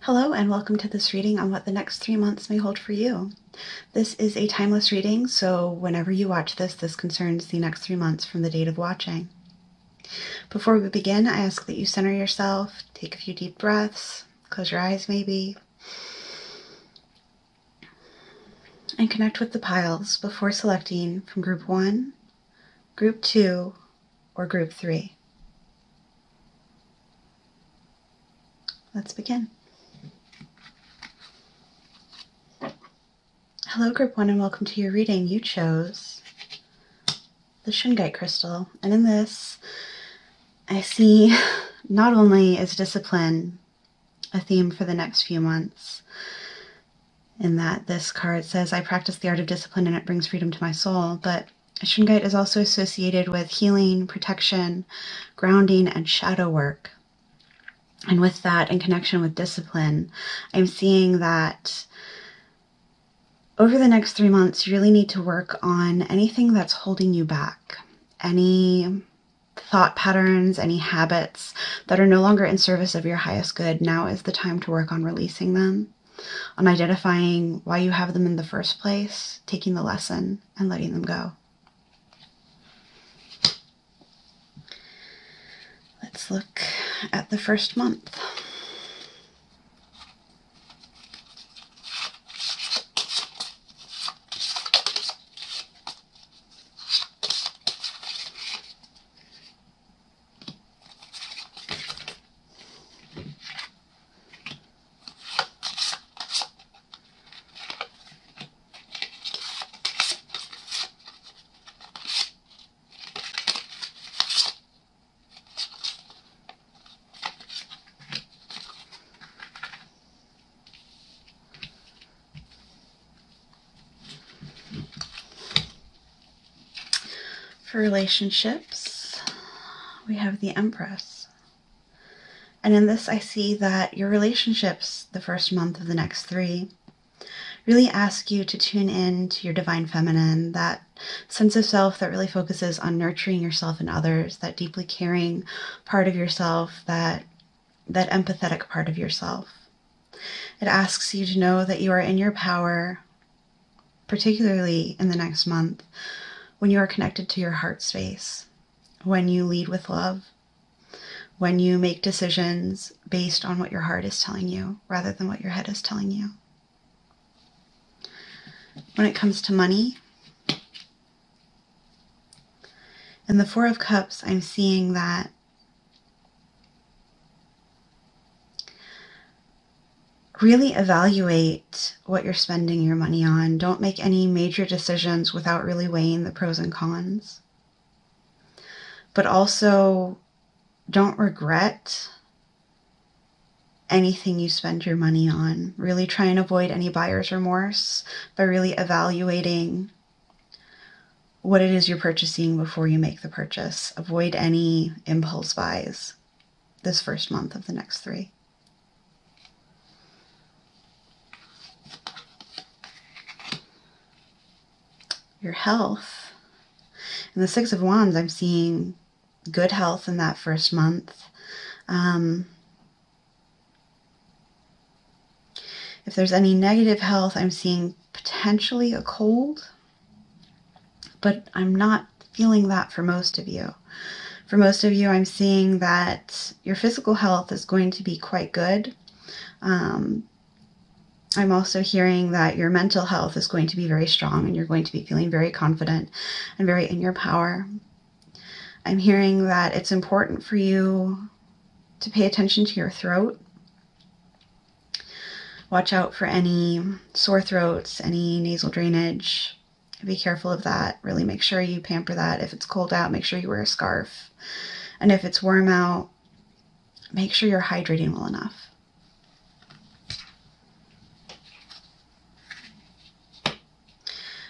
Hello and welcome to this reading on what the next 3 months may hold for you. This is a timeless reading, so whenever you watch this concerns the next 3 months from the date of watching. Before we begin, I ask that you center yourself, take a few deep breaths, close your eyes maybe, and connect with the piles before selecting from Group 1, Group 2, or Group 3. Let's begin. Hello Group 1 and welcome to your reading. You chose the Shungite crystal, and in this I see not only is discipline a theme for the next few months, in that this card says, I practice the art of discipline and it brings freedom to my soul, but Shungite is also associated with healing, protection, grounding, and shadow work. And with that, in connection with discipline, I'm seeing that over the next 3 months, you really need to work on anything that's holding you back, any thought patterns, any habits that are no longer in service of your highest good. Now is the time to work on releasing them, on identifying why you have them in the first place, taking the lesson and letting them go. Let's look at the first month. For relationships, we have the Empress. And in this, I see that your relationships, the first month of the next 3, really ask you to tune in to your divine feminine, that sense of self that really focuses on nurturing yourself and others, that deeply caring part of yourself, that empathetic part of yourself. It asks you to know that you are in your power, particularly in the next month, when you are connected to your heart space, when you lead with love, when you make decisions based on what your heart is telling you rather than what your head is telling you. When it comes to money, in the Four of Cups, I'm seeing that really evaluate what you're spending your money on. Don't make any major decisions without really weighing the pros and cons. But also, don't regret anything you spend your money on. Really try and avoid any buyer's remorse by really evaluating what it is you're purchasing before you make the purchase. Avoid any impulse buys this first month of the next 3. Your health. In the Six of Wands, I'm seeing good health in that first month. If there's any negative health, I'm seeing potentially a cold, but I'm not feeling that for most of you. For most of you, I'm seeing that your physical health is going to be quite good. I'm also hearing that your mental health is going to be very strong and you're going to be feeling very confident and very in your power. I'm hearing that it's important for you to pay attention to your throat. Watch out for any sore throats, any nasal drainage. Be careful of that. Really make sure you pamper that. If it's cold out, make sure you wear a scarf. And if it's warm out, make sure you're hydrating well enough.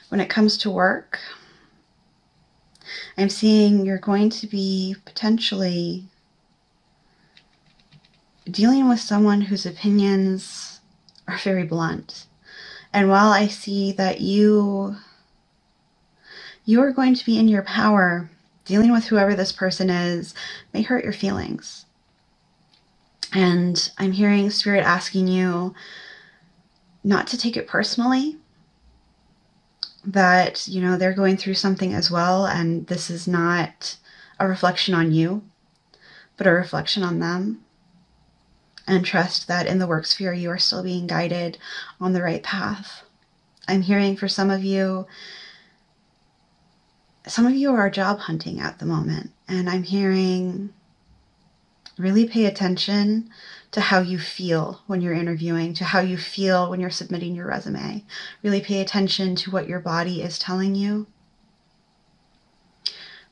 When it comes to work, I'm seeing you're going to be potentially dealing with someone whose opinions are very blunt. And while I see that you are going to be in your power, dealing with whoever this person is may hurt your feelings. And I'm hearing Spirit asking you not to take it personally, that, you know, they're going through something as well, and this is not a reflection on you, but a reflection on them. And trust that in the work sphere, you are still being guided on the right path. I'm hearing for some of you are job hunting at the moment, and I'm hearing really pay attention to how you feel when you're interviewing, to how you feel when you're submitting your resume. Really pay attention to what your body is telling you,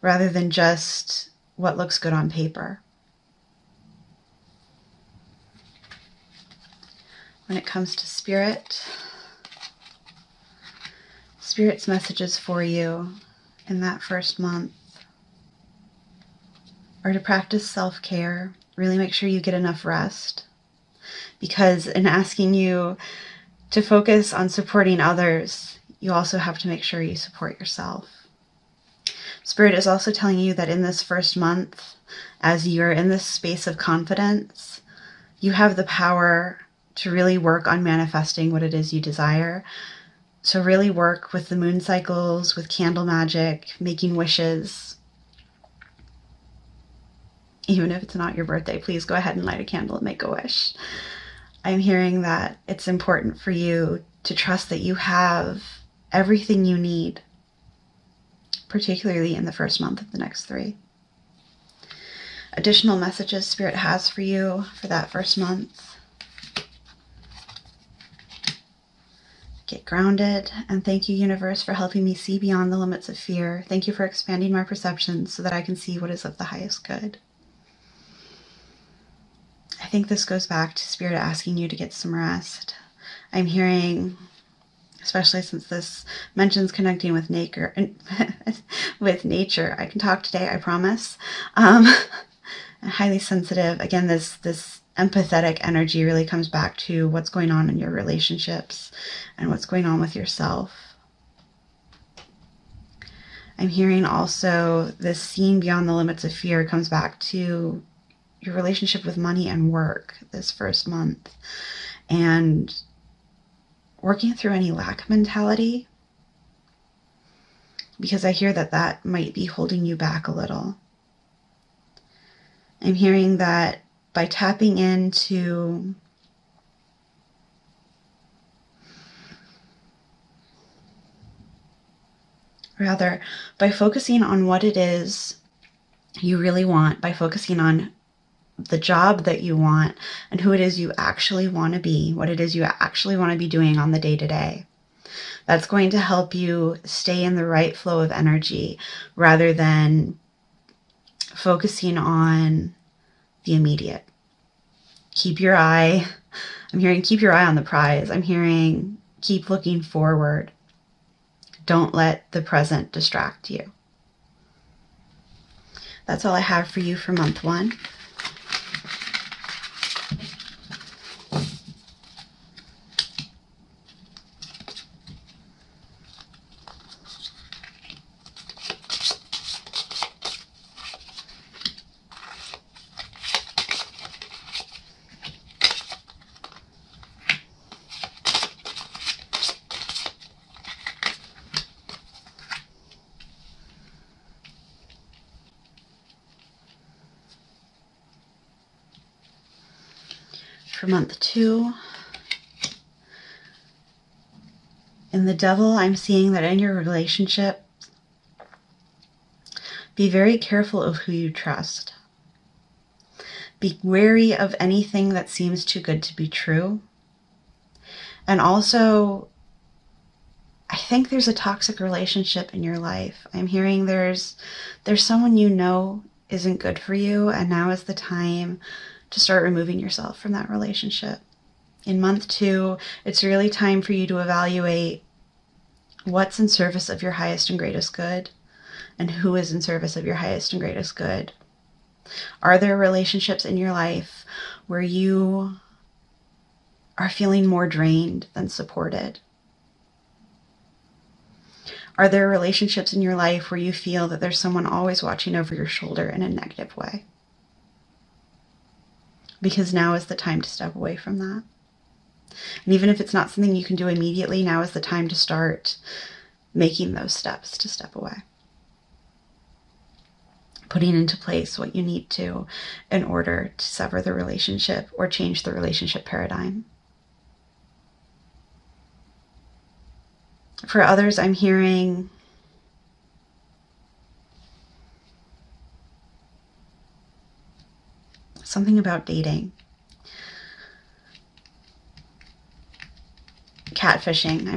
rather than just what looks good on paper. When it comes to Spirit's messages for you in that first month are to practice self-care. Really make sure you get enough rest, because in asking you to focus on supporting others, you also have to make sure you support yourself. Spirit is also telling you that in this first month, as you're in this space of confidence, you have the power to really work on manifesting what it is you desire. So really work with the moon cycles, with candle magic, making wishes. Even if it's not your birthday, please go ahead and light a candle and make a wish. I'm hearing that it's important for you to trust that you have everything you need, particularly in the first month of the next 3. Additional messages Spirit has for you for that first month. Get grounded, and thank you, universe, for helping me see beyond the limits of fear. Thank you for expanding my perception so that I can see what is of the highest good. I think this goes back to Spirit asking you to get some rest. I'm hearing, especially since this mentions connecting with nature, I can talk today, I promise. Highly sensitive. Again, this empathetic energy really comes back to what's going on in your relationships and what's going on with yourself. I'm hearing also this seeing beyond the limits of fear comes back to your relationship with money and work this first month, and working through any lack mentality, because I hear that might be holding you back a little. I'm hearing that by tapping into by focusing on what it is you really want, by focusing on the job that you want and who it is you actually want to be, what it is you actually want to be doing on the day-to-day, that's going to help you stay in the right flow of energy rather than focusing on the immediate. I'm hearing keep your eye on the prize. I'm hearing keep looking forward. Don't let the present distract you. That's all I have for you for month 1. For month 2, in the Devil, I'm seeing that in your relationship, be very careful of who you trust. Be wary of anything that seems too good to be true. And also, I think there's a toxic relationship in your life. I'm hearing there's someone you know isn't good for you, and now is the time to start removing yourself from that relationship. In month 2, it's really time for you to evaluate what's in service of your highest and greatest good, and who is in service of your highest and greatest good. Are there relationships in your life where you are feeling more drained than supported? Are there relationships in your life where you feel that there's someone always watching over your shoulder in a negative way? because now is the time to step away from that. And even if it's not something you can do immediately, now is the time to start making those steps to step away. Putting into place what you need to in order to sever the relationship or change the relationship paradigm. For others, I'm hearing something about dating. Catfishing.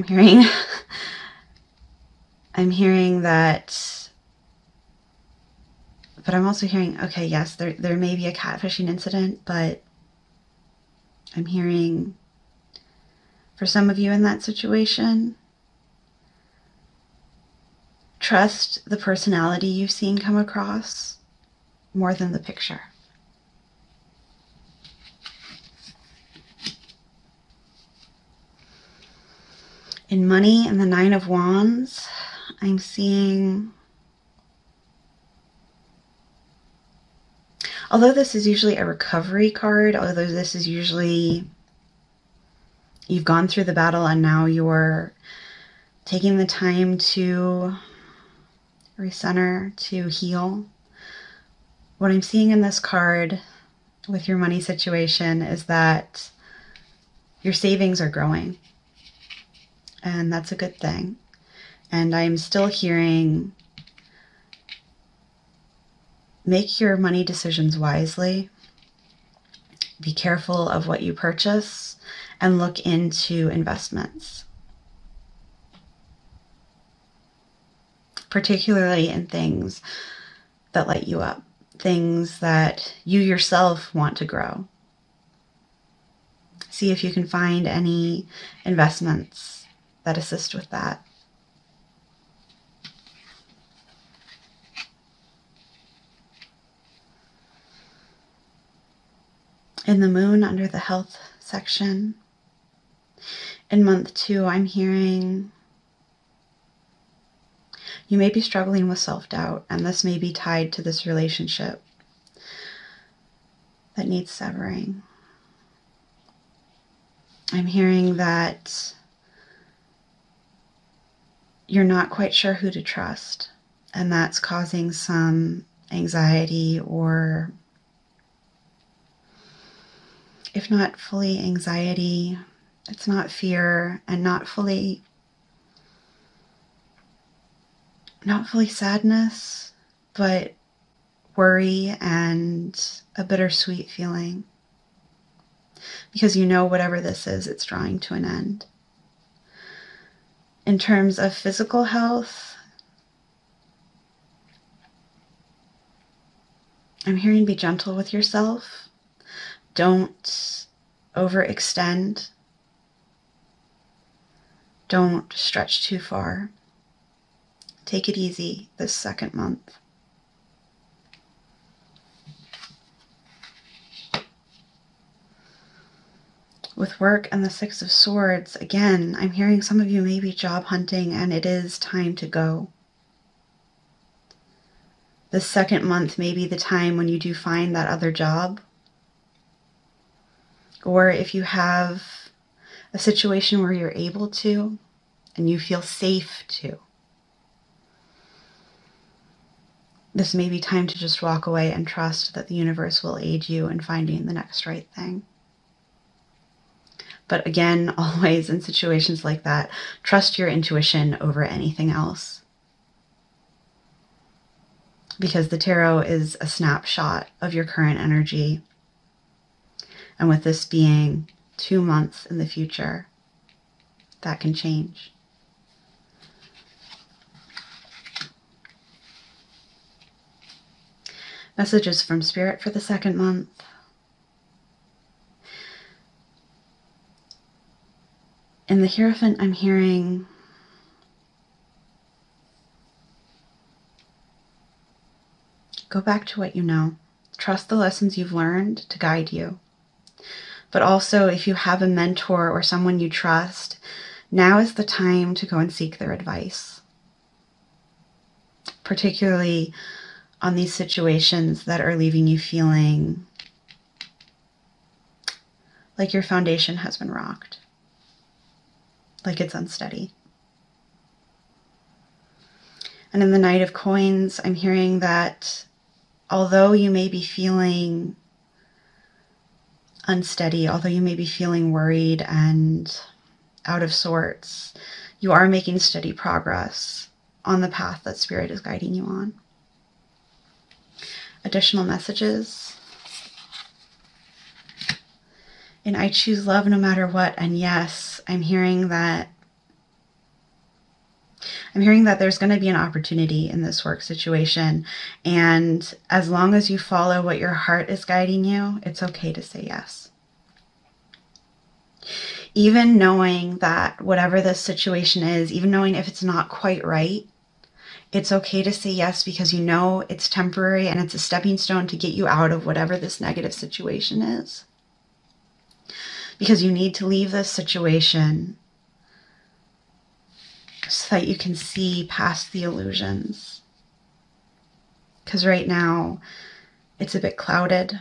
I'm hearing that, but I'm also hearing, okay, yes, there may be a catfishing incident, but I'm hearing for some of you in that situation, trust the personality you've seen come across more than the picture. In money and the Nine of Wands, I'm seeing, although this is usually a recovery card, although this is usually you've gone through the battle and now you're taking the time to recenter, to heal. What I'm seeing in this card with your money situation is that your savings are growing. And that's a good thing. And I'm still hearing, make your money decisions wisely. Be careful of what you purchase and look into investments. Particularly in things that light you up, things that you yourself want to grow. See if you can find any investments that assist with that. In the moon under the health section, in month 2, I'm hearing you may be struggling with self-doubt, and this may be tied to this relationship that needs severing. I'm hearing that you're not quite sure who to trust, and that's causing some anxiety, or if not fully anxiety, it's not fear, and not fully sadness, but worry and a bittersweet feeling. Because you know whatever this is, it's drawing to an end. In terms of physical health, I'm hearing be gentle with yourself. Don't overextend. Don't stretch too far. Take it easy this second month. With work and the Six of Swords, again, I'm hearing some of you may be job hunting and it is time to go. The second month may be the time when you do find that other job. Or if you have a situation where you're able to and you feel safe to, this may be time to just walk away and trust that the universe will aid you in finding the next right thing. But again, always in situations like that, trust your intuition over anything else. Because the tarot is a snapshot of your current energy. And with this being 2 months in the future, that can change. Messages from Spirit for the second month. In the Hierophant, I'm hearing go back to what you know. Trust the lessons you've learned to guide you. But also, if you have a mentor or someone you trust, now is the time to go and seek their advice. Particularly on these situations that are leaving you feeling like your foundation has been rocked, like it's unsteady. And in the Knight of Coins, I'm hearing that although you may be feeling unsteady, although you may be feeling worried and out of sorts, you are making steady progress on the path that Spirit is guiding you on. Additional messages. And I choose love no matter what. And yes, I'm hearing that there's going to be an opportunity in this work situation. And as long as you follow what your heart is guiding you, it's okay to say yes. Even knowing that whatever this situation is, even knowing if it's not quite right, it's okay to say yes, because you know it's temporary and it's a stepping stone to get you out of whatever this negative situation is. Because you need to leave this situation so that you can see past the illusions. Because right now it's a bit clouded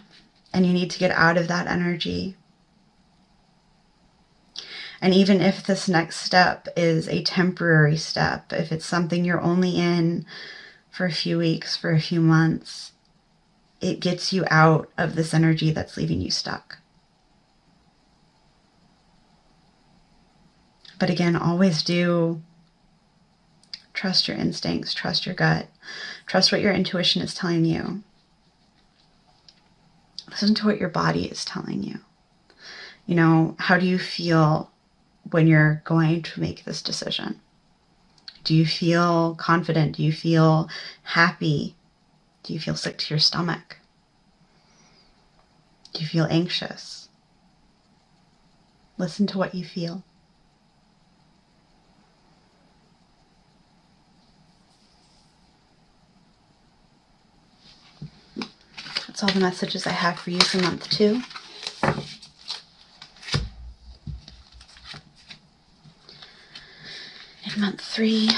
and you need to get out of that energy. And even if this next step is a temporary step, if it's something you're only in for a few weeks, for a few months, it gets you out of this energy that's leaving you stuck. But again, always do trust your instincts, trust your gut, trust what your intuition is telling you. Listen to what your body is telling you. You know, how do you feel when you're going to make this decision? Do you feel confident? Do you feel happy? Do you feel sick to your stomach? Do you feel anxious? Listen to what you feel. That's all the messages I have for you for month 2. In month 3,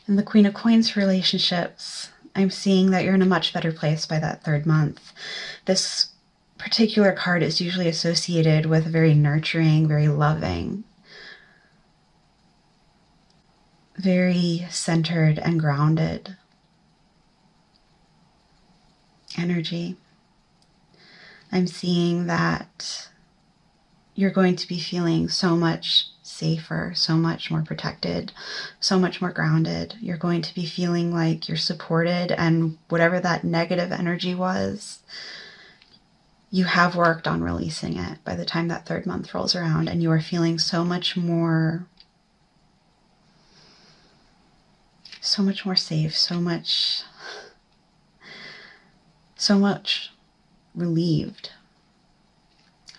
in the Queen of Coins relationships, I'm seeing that you're in a much better place by that 3rd month. This particular card is usually associated with very nurturing, very loving, very centered and grounded energy. I'm seeing that you're going to be feeling so much safer, so much more protected, so much more grounded. You're going to be feeling like you're supported, and whatever that negative energy was, you have worked on releasing it by the time that 3rd month rolls around, and you are feeling so much more safe, so much relieved.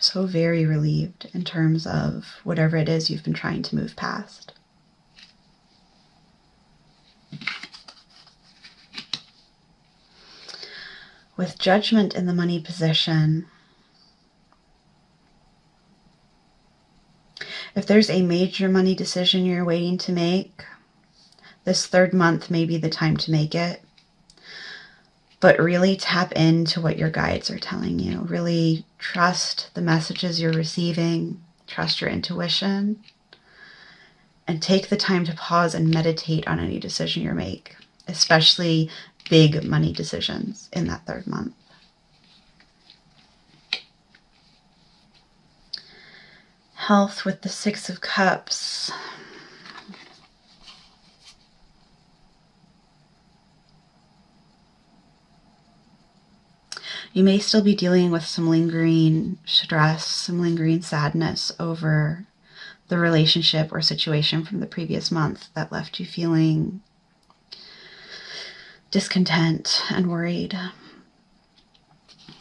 So very relieved in terms of whatever it is you've been trying to move past. With Judgment in the money position, if there's a major money decision you're waiting to make, this 3rd month may be the time to make it. But really tap into what your guides are telling you. Really trust the messages you're receiving. Trust your intuition. And take the time to pause and meditate on any decision you make, especially big money decisions in that 3rd month. Health with the 6 of Cups. You may still be dealing with some lingering stress, some lingering sadness over the relationship or situation from the previous month that left you feeling discontent and worried.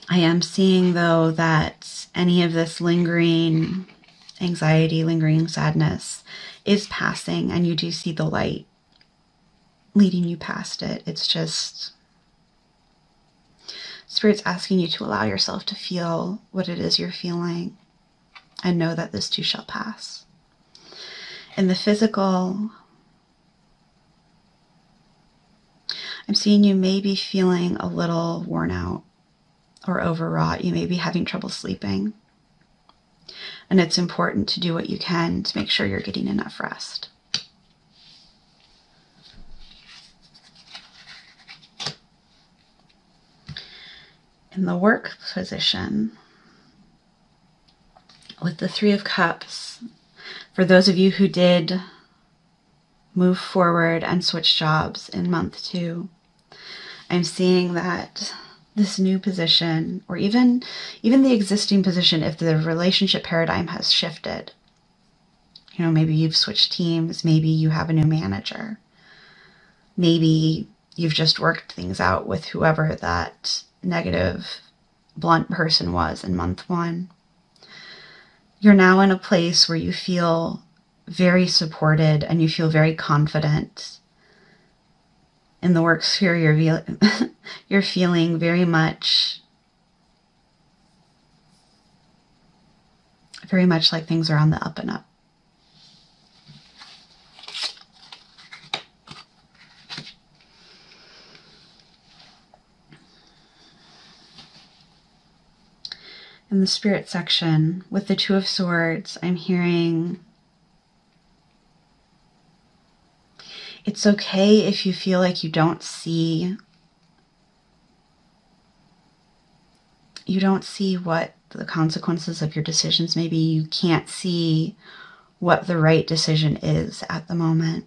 I am seeing, though, that any of this lingering anxiety, lingering sadness is passing, and you do see the light leading you past it. It's just Spirit's asking you to allow yourself to feel what it is you're feeling and know that this too shall pass. In the physical, I'm seeing you may be feeling a little worn out or overwrought. You may be having trouble sleeping. And it's important to do what you can to make sure you're getting enough rest. In the work position, with the Three of Cups, for those of you who did move forward and switch jobs in month 2, I'm seeing that this new position, or even the existing position, if the relationship paradigm has shifted, maybe you've switched teams, maybe you have a new manager, maybe you've just worked things out with whoever that negative, blunt person was in month 1. You're now in a place where you feel very supported and you feel very confident. In the work sphere, you're feeling very much like things are on the up and up. In the Spirit section, with the Two of Swords, I'm hearing it's okay if you feel like you don't see what the consequences of your decisions may be. You can't see what the right decision is at the moment,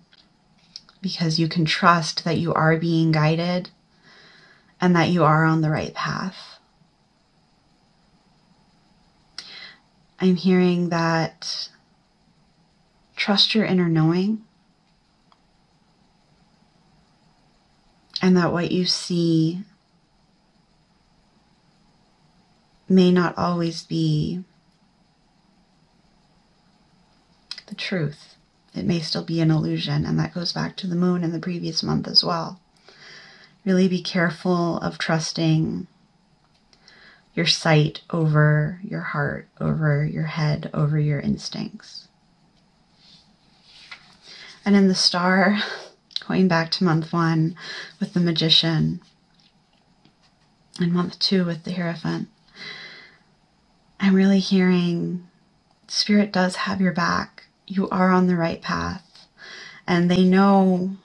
because you can trust that you are being guided and that you are on the right path. I'm hearing that trust your inner knowing, and that what you see may not always be the truth. It may still be an illusion, and that goes back to the moon in the previous month as well. Really be careful of trusting your sight over your heart, over your head, over your instincts. And in the Star, going back to month 1 with the Magician, and month 2 with the Hierophant, I'm really hearing Spirit does have your back. You are on the right path. And they know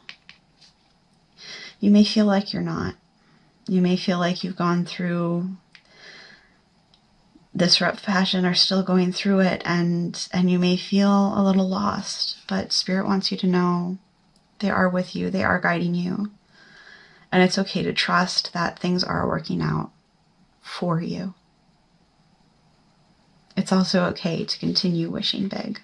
you may feel like you're not. You may feel like you've gone through this rough passion, are still going through it, and you may feel a little lost, but Spirit wants you to know they are with you, they are guiding you, and it's okay to trust that things are working out for you. It's also okay to continue wishing big.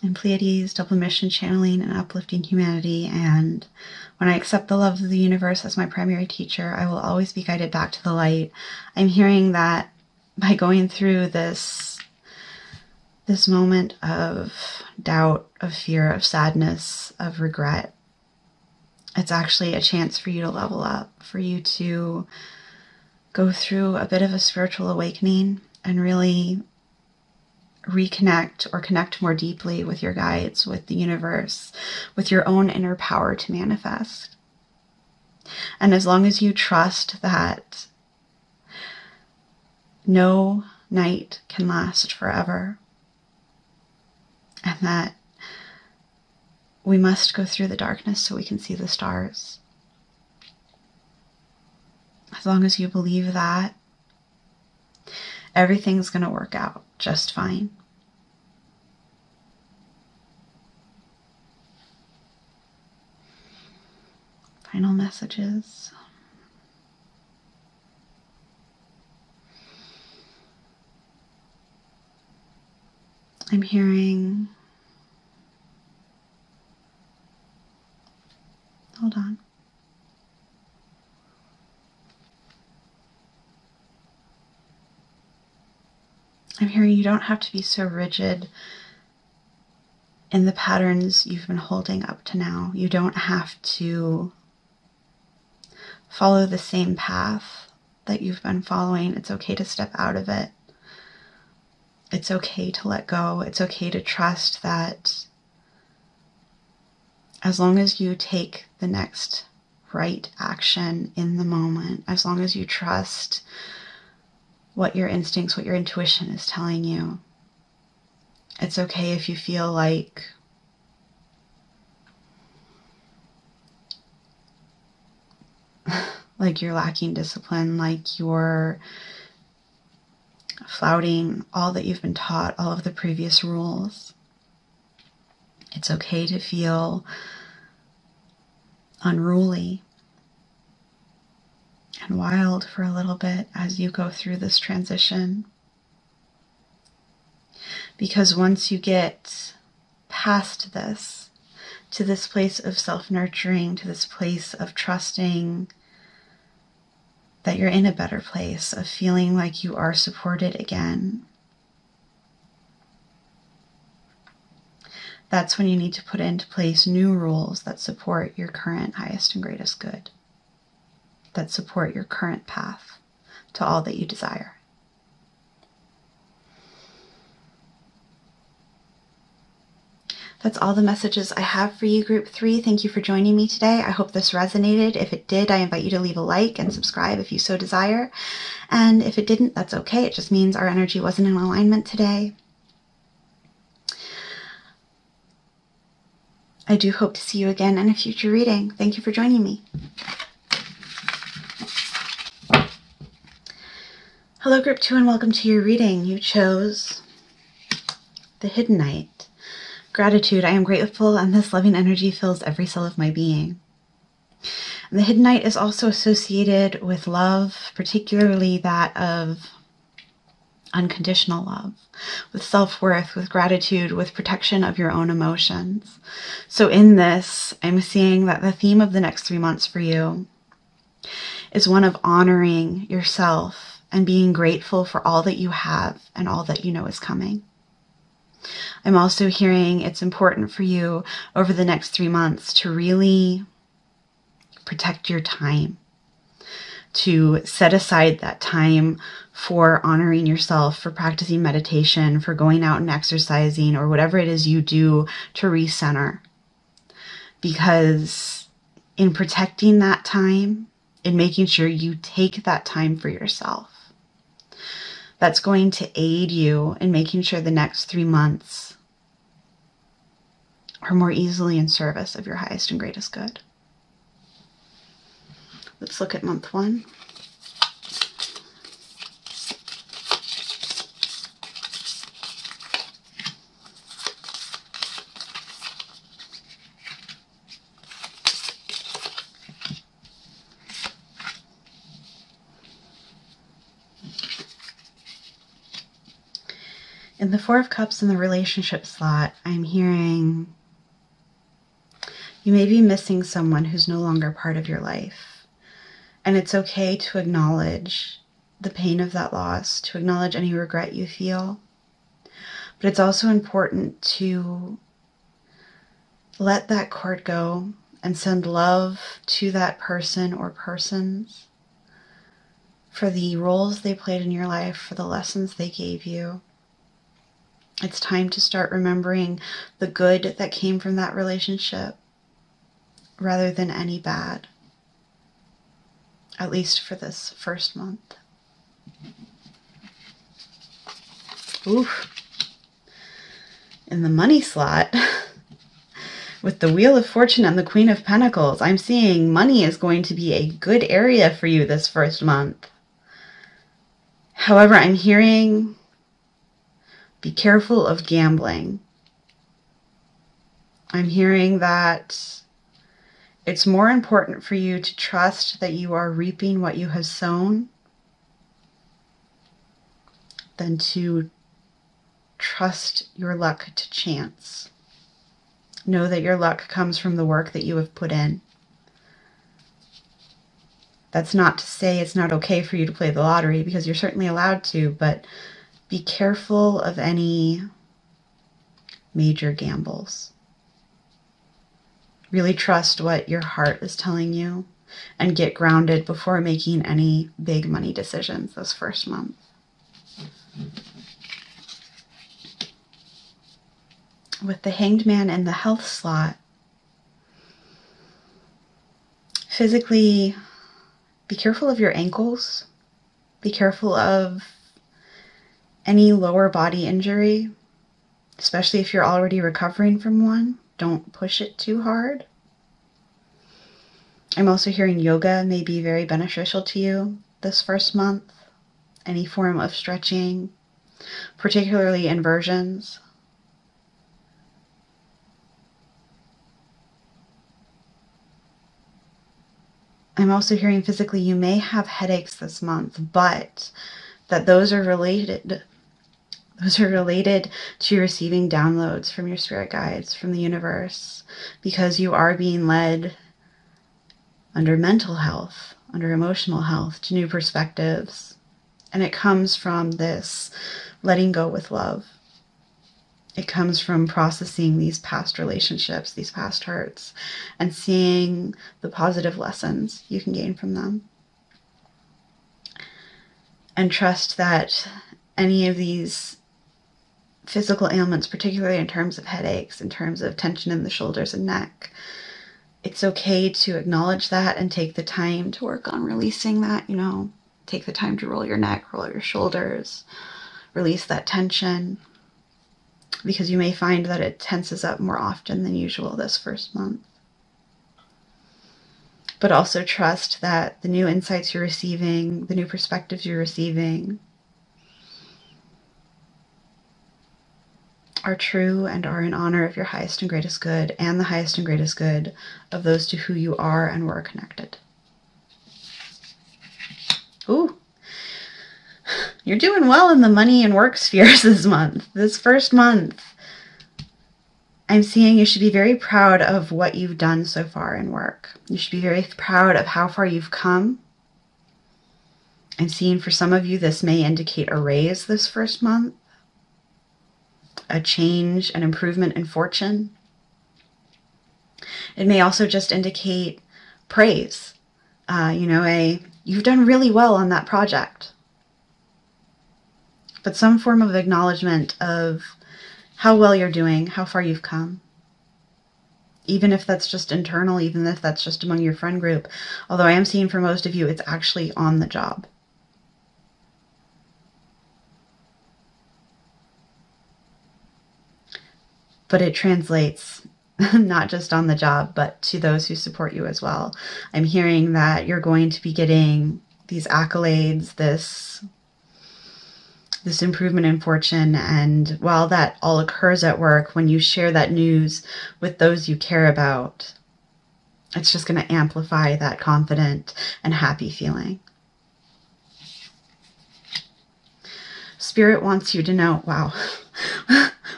And Pleiades, double mission, channeling and uplifting humanity. And when I accept the love of the universe as my primary teacher, I will always be guided back to the light. I'm hearing that by going through this moment of doubt, of fear, of sadness, of regret, it's actually a chance for you to level up, for you to go through a bit of a spiritual awakening and really reconnect or connect more deeply with your guides, with the universe, with your own inner power to manifest. And as long as you trust that no night can last forever, and that we must go through the darkness so we can see the stars, as long as you believe that, everything's going to work out just fine. Final messages. I'm hearing, hold on. I'm hearing you don't have to be so rigid in the patterns you've been holding up to now. You don't have to follow the same path that you've been following. It's okay to step out of it. It's okay to let go. It's okay to trust that as long as you take the next right action in the moment, as long as you trust what your instincts, what your intuition is telling you, it's okay if you feel like you're lacking discipline, like you're flouting all that you've been taught, all of the previous rules. It's okay to feel unruly and wild for a little bit as you go through this transition. Because once you get past this, to this place of self-nurturing, to this place of trusting that you're in a better place, of feeling like you are supported again, that's when you need to put into place new rules that support your current highest and greatest good, that support your current path to all that you desire. That's all the messages I have for you, Group 3. Thank you for joining me today. I hope this resonated. If it did, I invite you to leave a like and subscribe if you so desire. And if it didn't, that's okay. It just means our energy wasn't in alignment today. I do hope to see you again in a future reading. Thank you for joining me. Hello, Group 2, and welcome to your reading. You chose the Hidden Knight. Gratitude. I am grateful, and this loving energy fills every cell of my being. And the Hidden Knight is also associated with love, particularly that of unconditional love, with self-worth, with gratitude, with protection of your own emotions. So in this, I'm seeing that the theme of the next 3 months for you is one of honoring yourself and being grateful for all that you have and all that you know is coming. I'm also hearing it's important for you over the next 3 months to really protect your time, to set aside that time for honoring yourself, for practicing meditation, for going out and exercising, or whatever it is you do to recenter. Because in protecting that time, in making sure you take that time for yourself, that's going to aid you in making sure the next 3 months are more easily in service of your highest and greatest good. Let's look at month 1. In the Four of Cups in the relationship slot, I'm hearing you may be missing someone who's no longer part of your life. And it's okay to acknowledge the pain of that loss, to acknowledge any regret you feel. But it's also important to let that cord go and send love to that person or persons for the roles they played in your life, for the lessons they gave you. It's time to start remembering the good that came from that relationship rather than any bad, at least for this first month. Oof. In the money slot, with the Wheel of Fortune and the Queen of Pentacles, I'm seeing money is going to be a good area for you this first month. However, I'm hearing be careful of gambling. I'm hearing that it's more important for you to trust that you are reaping what you have sown than to trust your luck to chance. Know that your luck comes from the work that you have put in. That's not to say it's not okay for you to play the lottery, because you're certainly allowed to, but Be careful of any major gambles. Really trust what your heart is telling you and get grounded before making any big money decisions this first month. With the Hanged Man in the health slot, physically, be careful of your ankles. Be careful of any lower body injury, especially if you're already recovering from one. Don't push it too hard. I'm also hearing yoga may be very beneficial to you this first month. Any form of stretching, particularly inversions. I'm also hearing physically you may have headaches this month, but that those are related to receiving downloads from your spirit guides, from the universe, because you are being led under mental health, under emotional health, to new perspectives. And it comes from this letting go with love. It comes from processing these past relationships, these past hurts, and seeing the positive lessons you can gain from them. And trust that any of these physical ailments, particularly in terms of headaches, in terms of tension in the shoulders and neck, it's okay to acknowledge that and take the time to work on releasing that, take the time to roll your neck, roll your shoulders, release that tension, because you may find that it tenses up more often than usual this first month. But also trust that the new insights you're receiving, the new perspectives you're receiving, are true and are in honor of your highest and greatest good and the highest and greatest good of those to who you are and were connected. Ooh, you're doing well in the money and work spheres this month. This first month, I'm seeing you should be very proud of what you've done so far in work. You should be very proud of how far you've come. I'm seeing for some of you this may indicate a raise this first month, a change, an improvement in fortune. It may also just indicate praise. You've done really well on that project. But some form of acknowledgement of how well you're doing, how far you've come. Even if that's just internal, even if that's just among your friend group. Although I am seeing for most of you, it's actually on the job. But it translates not just on the job, but to those who support you as well. I'm hearing that you're going to be getting these accolades, this improvement in fortune. And while that all occurs at work, when you share that news with those you care about, it's just going to amplify that confident and happy feeling. Spirit wants you to know, wow,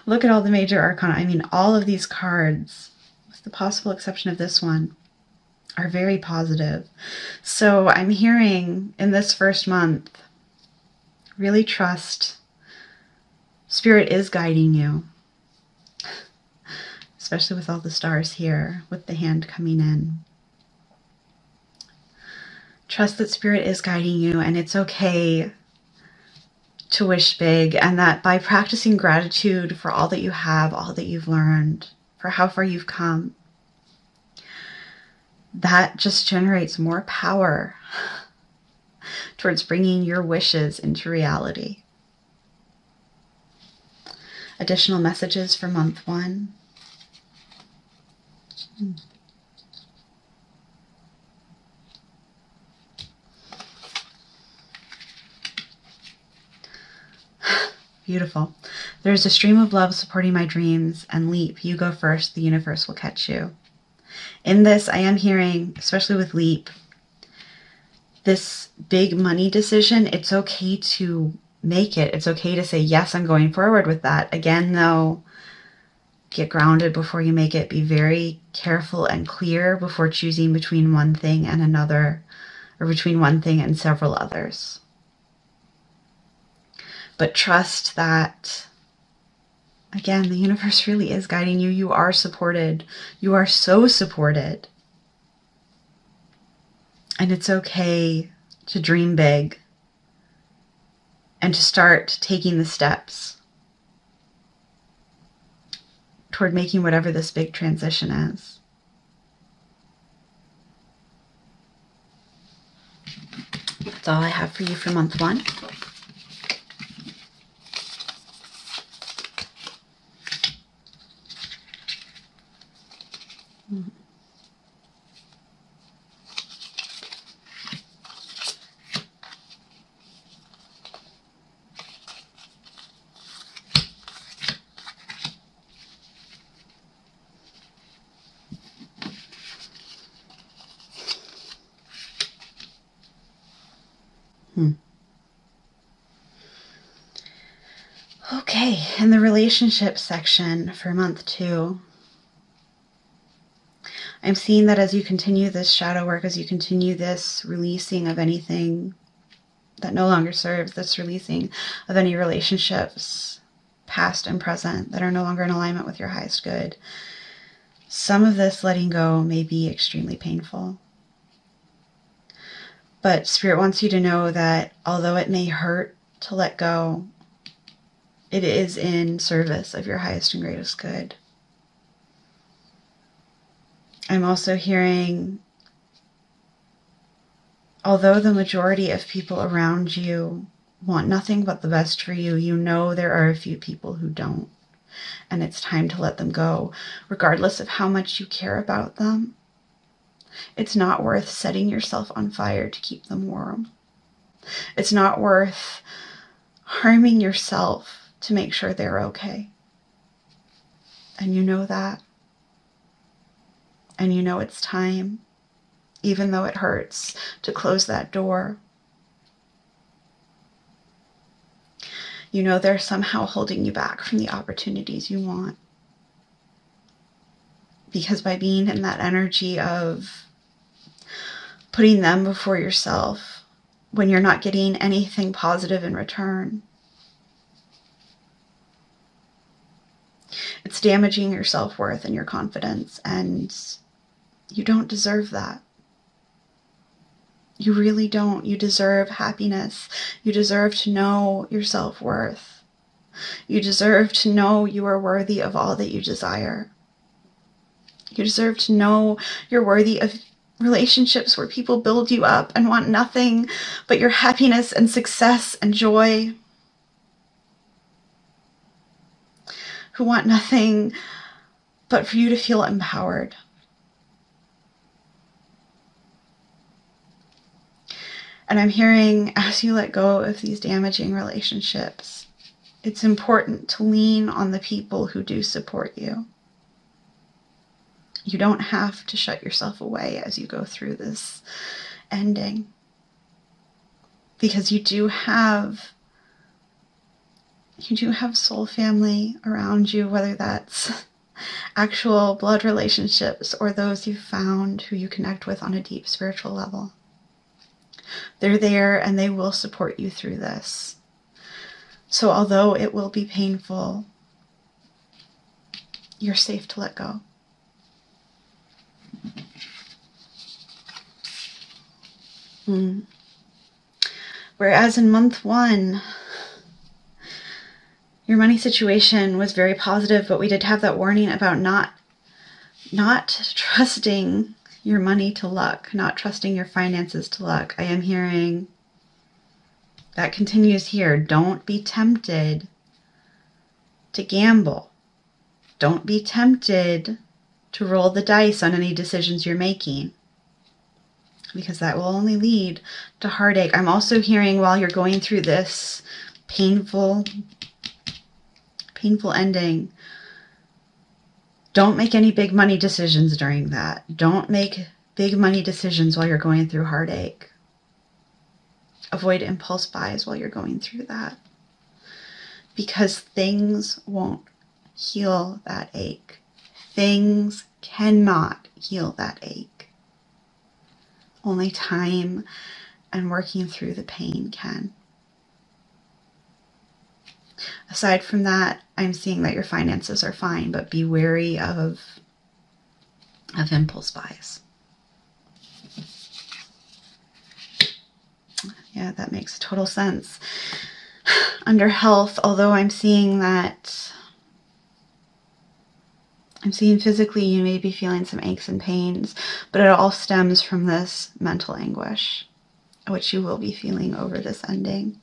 look at all the major arcana. I mean, all of these cards, with the possible exception of this one, are very positive. So I'm hearing in this first month, really trust Spirit is guiding you, especially with all the stars here, with the hand coming in. Trust that Spirit is guiding you, and it's okay to wish big, and that by practicing gratitude for all that you have, all that you've learned, for how far you've come, that just generates more power towards bringing your wishes into reality. Additional messages for month 1. Beautiful. There's a stream of love supporting my dreams, and leap, you go first, the universe will catch you. In this, I am hearing, especially with leap, this big money decision, it's okay to make it. It's okay to say, yes, I'm going forward with that. Again, though, get grounded before you make it. Be very careful and clear before choosing between one thing and another, or between one thing and several others. But trust that, again, the universe really is guiding you. You are supported. You are so supported. And it's okay to dream big and to start taking the steps toward making whatever this big transition is. That's all I have for you for month 1. Okay, in the relationship section for month 2, I'm seeing that as you continue this shadow work, as you continue this releasing of anything that no longer serves, this releasing of any relationships, past and present, that are no longer in alignment with your highest good, some of this letting go may be extremely painful. But Spirit wants you to know that although it may hurt to let go, it is in service of your highest and greatest good. I'm also hearing, although the majority of people around you want nothing but the best for you, you know there are a few people who don't. And it's time to let them go, regardless of how much you care about them. It's not worth setting yourself on fire to keep them warm. It's not worth harming yourself to make sure they're okay. And you know that. And you know it's time, even though it hurts, to close that door. You know they're somehow holding you back from the opportunities you want. Because by being in that energy of putting them before yourself, when you're not getting anything positive in return, it's damaging your self-worth and your confidence, and you don't deserve that. You really don't. You deserve happiness. You deserve to know your self-worth. You deserve to know you are worthy of all that you desire. You deserve to know you're worthy of relationships where people build you up and want nothing but your happiness and success and joy. Who want nothing but for you to feel empowered. And I'm hearing, as you let go of these damaging relationships, it's important to lean on the people who do support you. You don't have to shut yourself away as you go through this ending. Because you do have soul family around you, whether that's actual blood relationships or those you've found who you connect with on a deep spiritual level. They're there and they will support you through this. So although it will be painful, you're safe to let go. Whereas in month 1, your money situation was very positive, but we did have that warning about not trusting your money to luck, not trusting your finances to luck. I am hearing that continues here. Don't be tempted to gamble. Don't be tempted to roll the dice on any decisions you're making, because that will only lead to heartache. I'm also hearing, while you're going through this painful ending, don't make any big money decisions during that. Don't make big money decisions while you're going through heartache. Avoid impulse buys while you're going through that. Because things won't heal that ache. Things cannot heal that ache. Only time and working through the pain can. Aside from that, I'm seeing that your finances are fine, but be wary of impulse buys. Yeah, that makes total sense. Under health, although I'm seeing physically you may be feeling some aches and pains, but it all stems from this mental anguish, which you will be feeling over this ending.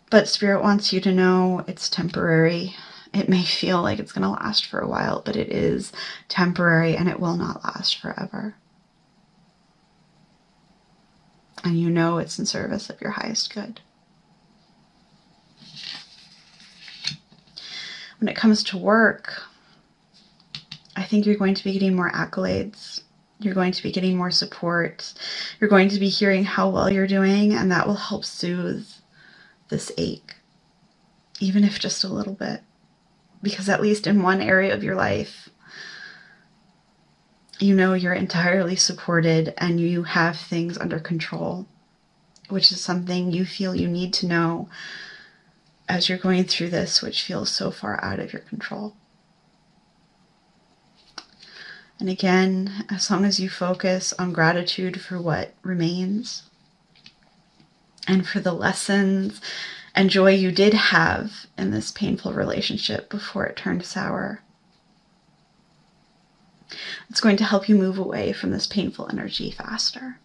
But Spirit wants you to know it's temporary. It may feel like it's going to last for a while, but it is temporary and it will not last forever. And you know it's in service of your highest good. When it comes to work, I think you're going to be getting more accolades. You're going to be getting more support. You're going to be hearing how well you're doing, and that will help soothe this ache, even if just a little bit. Because at least in one area of your life, you know you're entirely supported and you have things under control, which is something you feel you need to know as you're going through this, which feels so far out of your control. And again, as long as you focus on gratitude for what remains and for the lessons and joy you did have in this painful relationship before it turned sour, it's going to help you move away from this painful energy faster.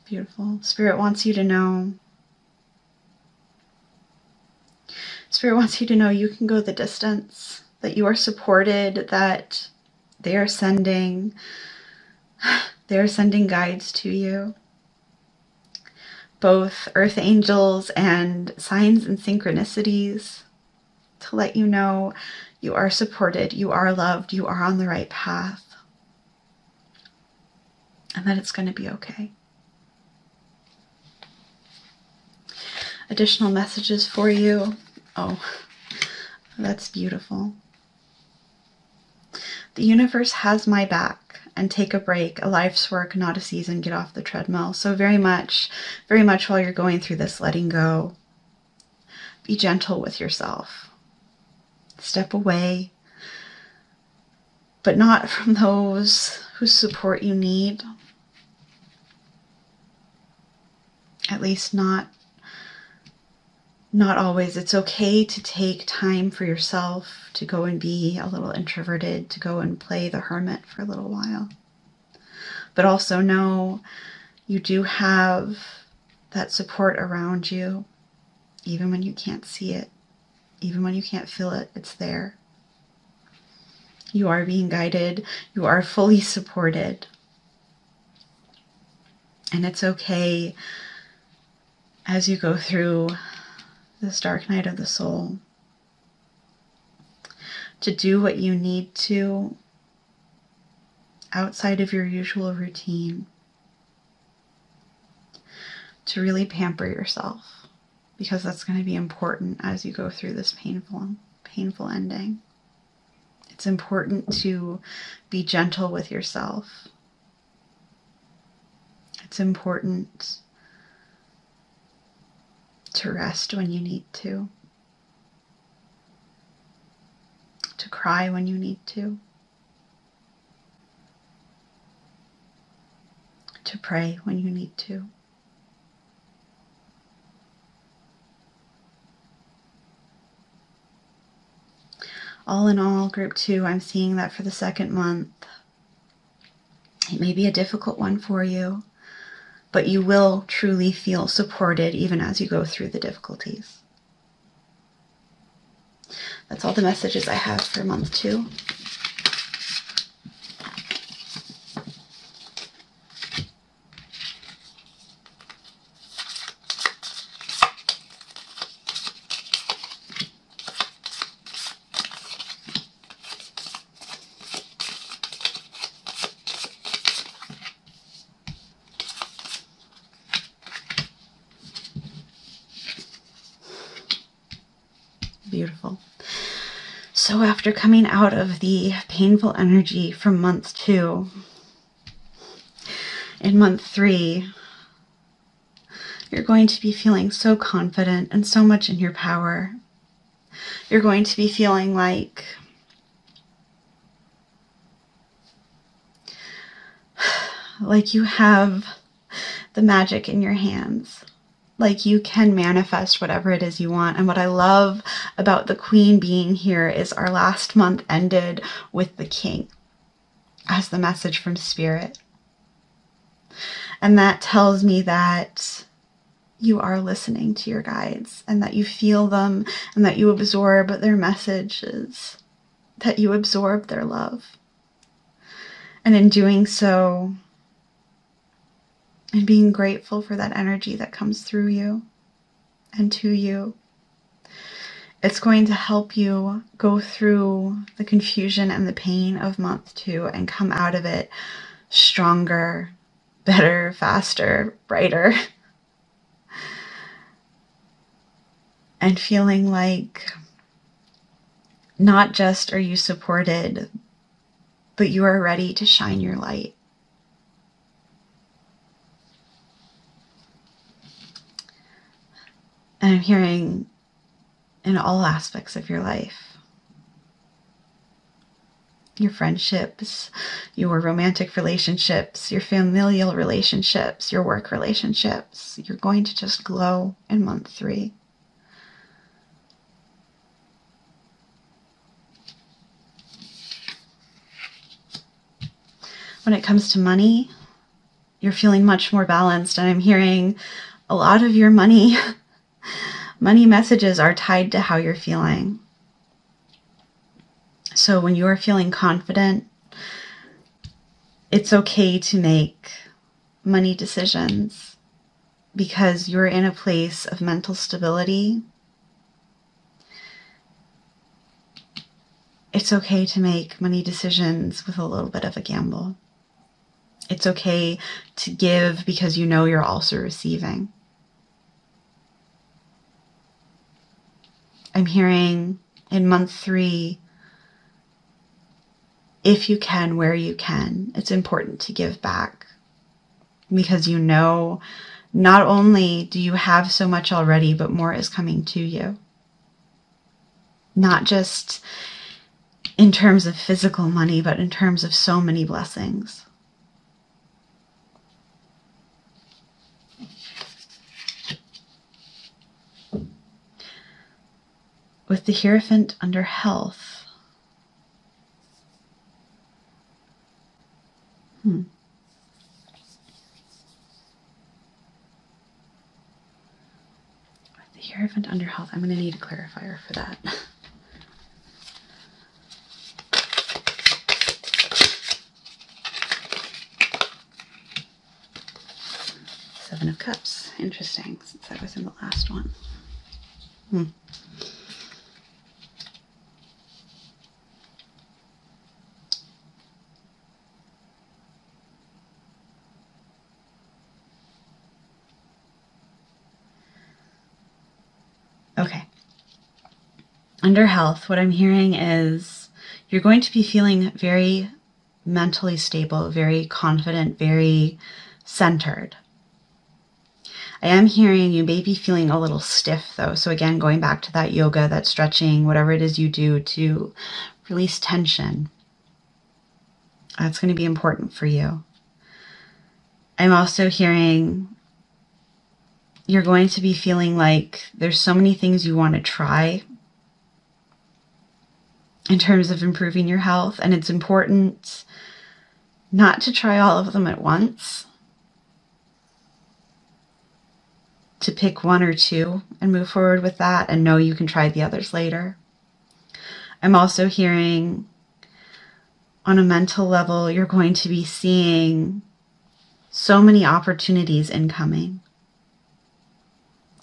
Beautiful. Spirit wants you to know you can go the distance, that you are supported, that they are sending guides to you, both earth angels and signs and synchronicities, to let you know you are supported, you are loved, you are on the right path, and that it's going to be okay. Additional messages for you. Oh, that's beautiful. The universe has my back, and take a break, a life's work, not a season, get off the treadmill. So very much while you're going through this letting go, be gentle with yourself. Step away, but not from those whose support you need. At least not always. It's okay to take time for yourself, to go and be a little introverted, to go and play the hermit for a little while. But also know you do have that support around you, even when you can't see it, even when you can't feel it, it's there. You are being guided, you are fully supported. And it's okay as you go through this dark night of the soul to do what you need to outside of your usual routine, to really pamper yourself, because that's going to be important as you go through this painful ending. It's important to be gentle with yourself. It's important to rest when you need to cry when you need to pray when you need to. All in all, group 2, I'm seeing that for the second month, it may be a difficult one for you, but you will truly feel supported even as you go through the difficulties. That's all the messages I have for month 2. Beautiful. So after coming out of the painful energy from month 2, in month 3, you're going to be feeling so confident and so much in your power. You're going to be feeling like you have the magic in your hands. Like you can manifest whatever it is you want. And what I love about the Queen being here is our last month ended with the King as the message from Spirit. And that tells me that you are listening to your guides and that you feel them and that you absorb their messages, that you absorb their love. And in doing so, and being grateful for that energy that comes through you and to you, it's going to help you go through the confusion and the pain of month 2 and come out of it stronger, better, faster, brighter, and feeling like not just are you supported, but you are ready to shine your light. And I'm hearing in all aspects of your life, your friendships, your romantic relationships, your familial relationships, your work relationships, you're going to just glow in month 3. When it comes to money, you're feeling much more balanced, and I'm hearing a lot of your money messages are tied to how you're feeling. So when you are feeling confident, it's okay to make money decisions because you're in a place of mental stability. It's okay to make money decisions with a little bit of a gamble. It's okay to give because you know you're also receiving. I'm hearing in month 3, if you can, where you can, it's important to give back because you know not only do you have so much already, but more is coming to you. Not just in terms of physical money, but in terms of so many blessings. With the Hierophant under health, With the Hierophant under health, I'm going to need a clarifier for that. Seven of Cups. Interesting, since I was in the last one. Okay. Under health, what I'm hearing is you're going to be feeling very mentally stable, very confident, very centered. I am hearing you may be feeling a little stiff though. So again, going back to that yoga, that stretching, whatever it is you do to release tension, that's going to be important for you. I'm also hearing you're going to be feeling like there's so many things you want to try in terms of improving your health, and it's important not to try all of them at once, to pick 1 or 2 and move forward with that and know you can try the others later. I'm also hearing on a mental level, you're going to be seeing so many opportunities incoming.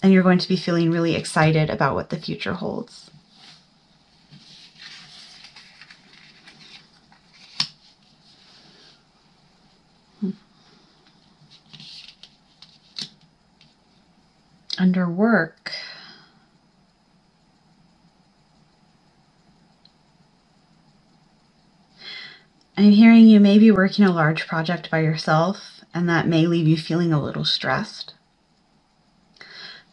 And you're going to be feeling really excited about what the future holds. Under work, I'm hearing you may be working a large project by yourself, and that may leave you feeling a little stressed.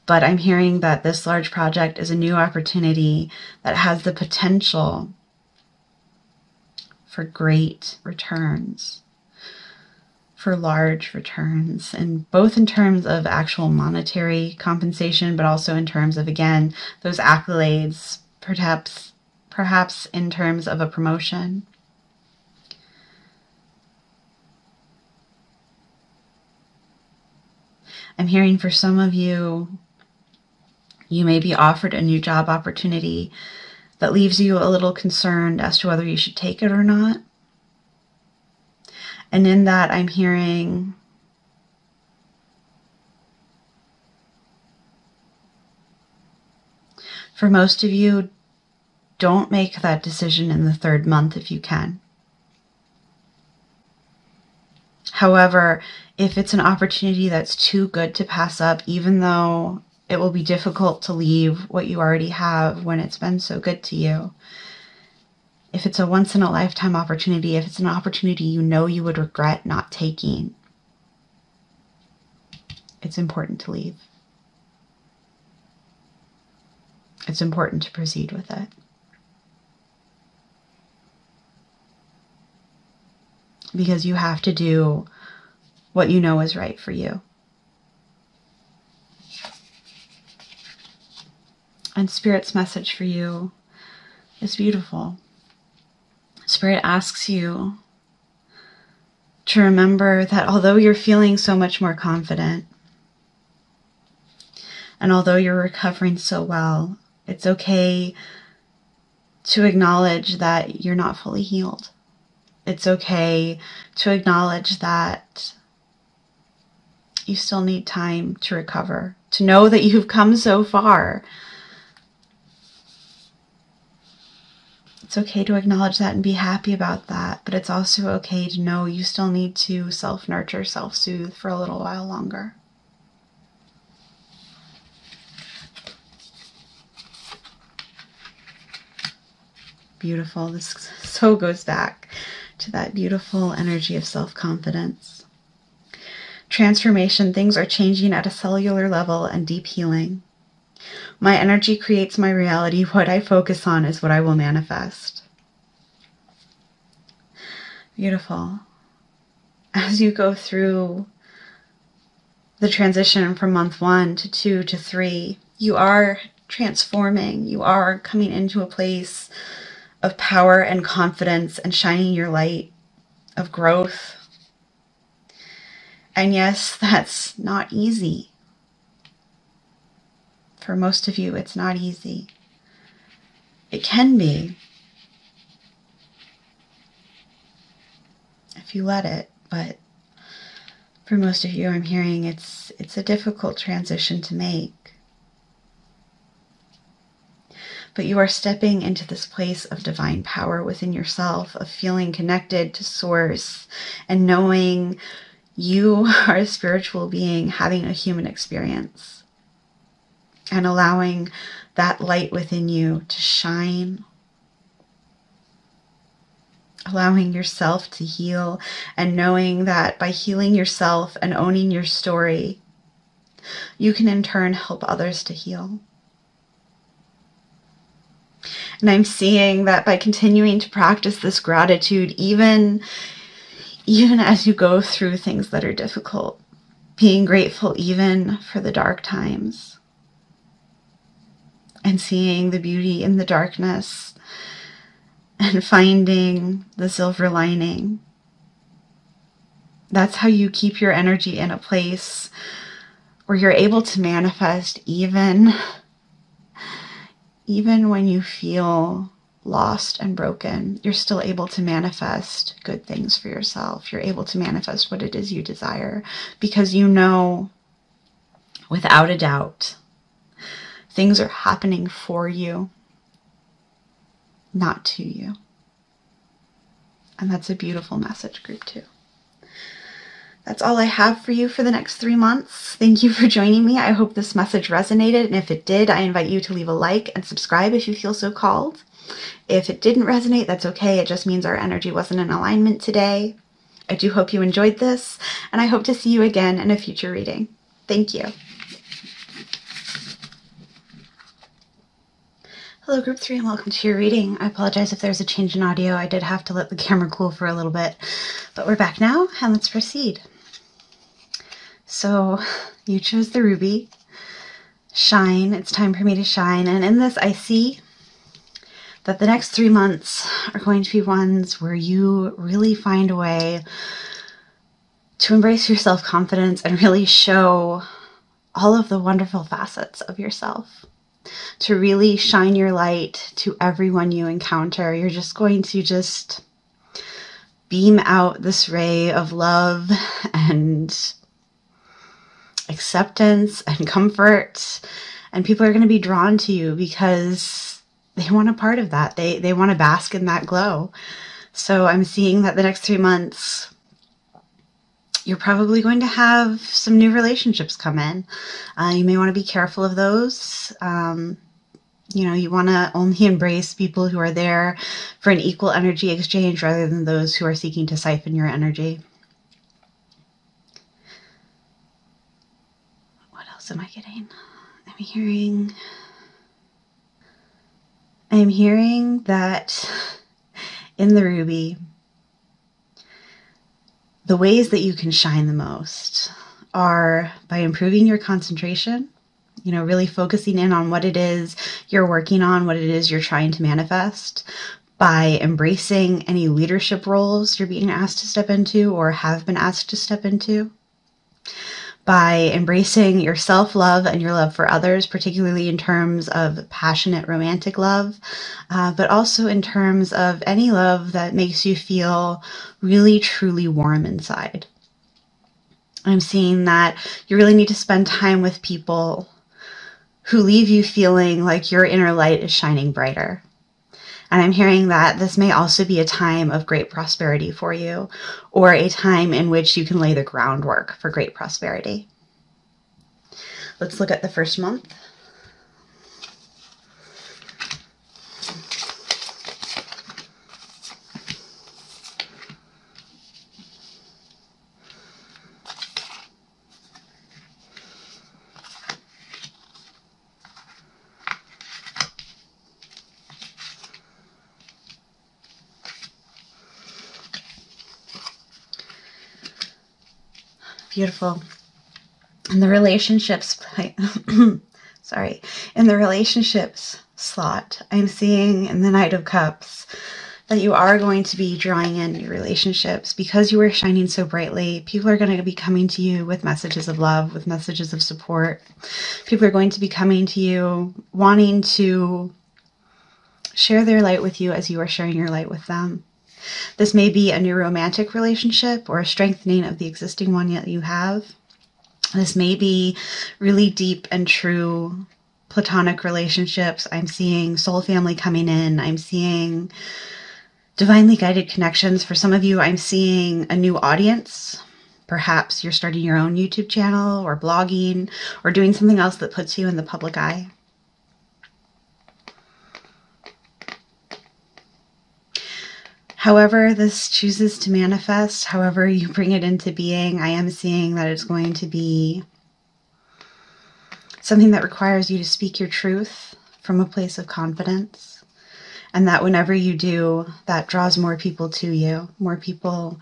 But I'm hearing that this large project is a new opportunity that has the potential for great returns, for large returns, and both in terms of actual monetary compensation, but also in terms of, again, those accolades, perhaps in terms of a promotion. I'm hearing for some of you, you may be offered a new job opportunity that leaves you a little concerned as to whether you should take it or not. And in that, I'm hearing for most of you, don't make that decision in the 3rd month if you can. However, if it's an opportunity that's too good to pass up, even though it will be difficult to leave what you already have when it's been so good to you, if it's a once-in-a-lifetime opportunity, if it's an opportunity you know you would regret not taking, it's important to leave. It's important to proceed with it. Because you have to do what you know is right for you. And Spirit's message for you is beautiful. Spirit asks you to remember that although you're feeling so much more confident, and although you're recovering so well, it's okay to acknowledge that you're not fully healed. It's okay to acknowledge that you still need time to recover, to know that you've come so far. It's okay to acknowledge that and be happy about that, but it's also okay to know you still need to self-nurture, self-soothe for a little while longer. Beautiful. This so goes back to that beautiful energy of self-confidence. Transformation. Things are changing at a cellular level and deep healing. My energy creates my reality. What I focus on is what I will manifest. Beautiful. As you go through the transition from month 1 to 2 to 3, you are transforming. You are coming into a place of power and confidence and shining your light, of growth. And yes, that's not easy. For most of you, it's not easy. It can be, if you let it, but for most of you, I'm hearing it's a difficult transition to make. But you are stepping into this place of divine power within yourself, of feeling connected to Source and knowing you are a spiritual being having a human experience. And allowing that light within you to shine. Allowing yourself to heal and knowing that by healing yourself and owning your story, you can in turn help others to heal. And I'm seeing that by continuing to practice this gratitude, even as you go through things that are difficult, being grateful even for the dark times, and seeing the beauty in the darkness and finding the silver lining. That's how you keep your energy in a place where you're able to manifest even when you feel lost and broken. You're still able to manifest good things for yourself. You're able to manifest what it is you desire because you know without a doubt things are happening for you, not to you. And that's a beautiful message, group 2. That's all I have for you for the next 3 months. Thank you for joining me. I hope this message resonated. And if it did, I invite you to leave a like and subscribe if you feel so called. If it didn't resonate, that's okay. It just means our energy wasn't in alignment today. I do hope you enjoyed this, and I hope to see you again in a future reading. Thank you. Hello, Group 3, and welcome to your reading. I apologize if there's a change in audio. I did have to let the camera cool for a little bit, but we're back now, and let's proceed. So, you chose the ruby. Shine. It's time for me to shine, and in this I see that the next 3 months are going to be ones where you really find a way to embrace your self-confidence and really show all of the wonderful facets of yourself. To really shine your light to everyone you encounter. You're just going to beam out this ray of love and acceptance and comfort. And people are going to be drawn to you because they want a part of that. They want to bask in that glow. So I'm seeing that the next 3 months, you're probably going to have some new relationships come in. You may want to be careful of those. You want to only embrace people who are there for an equal energy exchange rather than those who are seeking to siphon your energy. What else am I getting? I'm hearing that in the ruby, the ways that you can shine the most are by improving your concentration, really focusing in on what it is you're working on, what it is you're trying to manifest, by embracing any leadership roles you're being asked to step into or have been asked to step into, by embracing your self-love and your love for others, particularly in terms of passionate romantic love, but also in terms of any love that makes you feel really, truly warm inside. I'm seeing that you really need to spend time with people who leave you feeling like your inner light is shining brighter. And I'm hearing that this may also be a time of great prosperity for you, or a time in which you can lay the groundwork for great prosperity. Let's look at the first month. Beautiful. In the relationships, in the relationships slot, I'm seeing in the Knight of Cups that you are going to be drawing in your relationships because you are shining so brightly. People are going to be coming to you with messages of love, with messages of support. People are going to be coming to you wanting to share their light with you as you are sharing your light with them. This may be a new romantic relationship or a strengthening of the existing one that you have. This may be really deep and true platonic relationships. I'm seeing soul family coming in. I'm seeing divinely guided connections. For some of you, I'm seeing a new audience. Perhaps you're starting your own YouTube channel or blogging or doing something else that puts you in the public eye. However this chooses to manifest, however you bring it into being, I am seeing that it's going to be something that requires you to speak your truth from a place of confidence. And that whenever you do, that draws more people to you, more people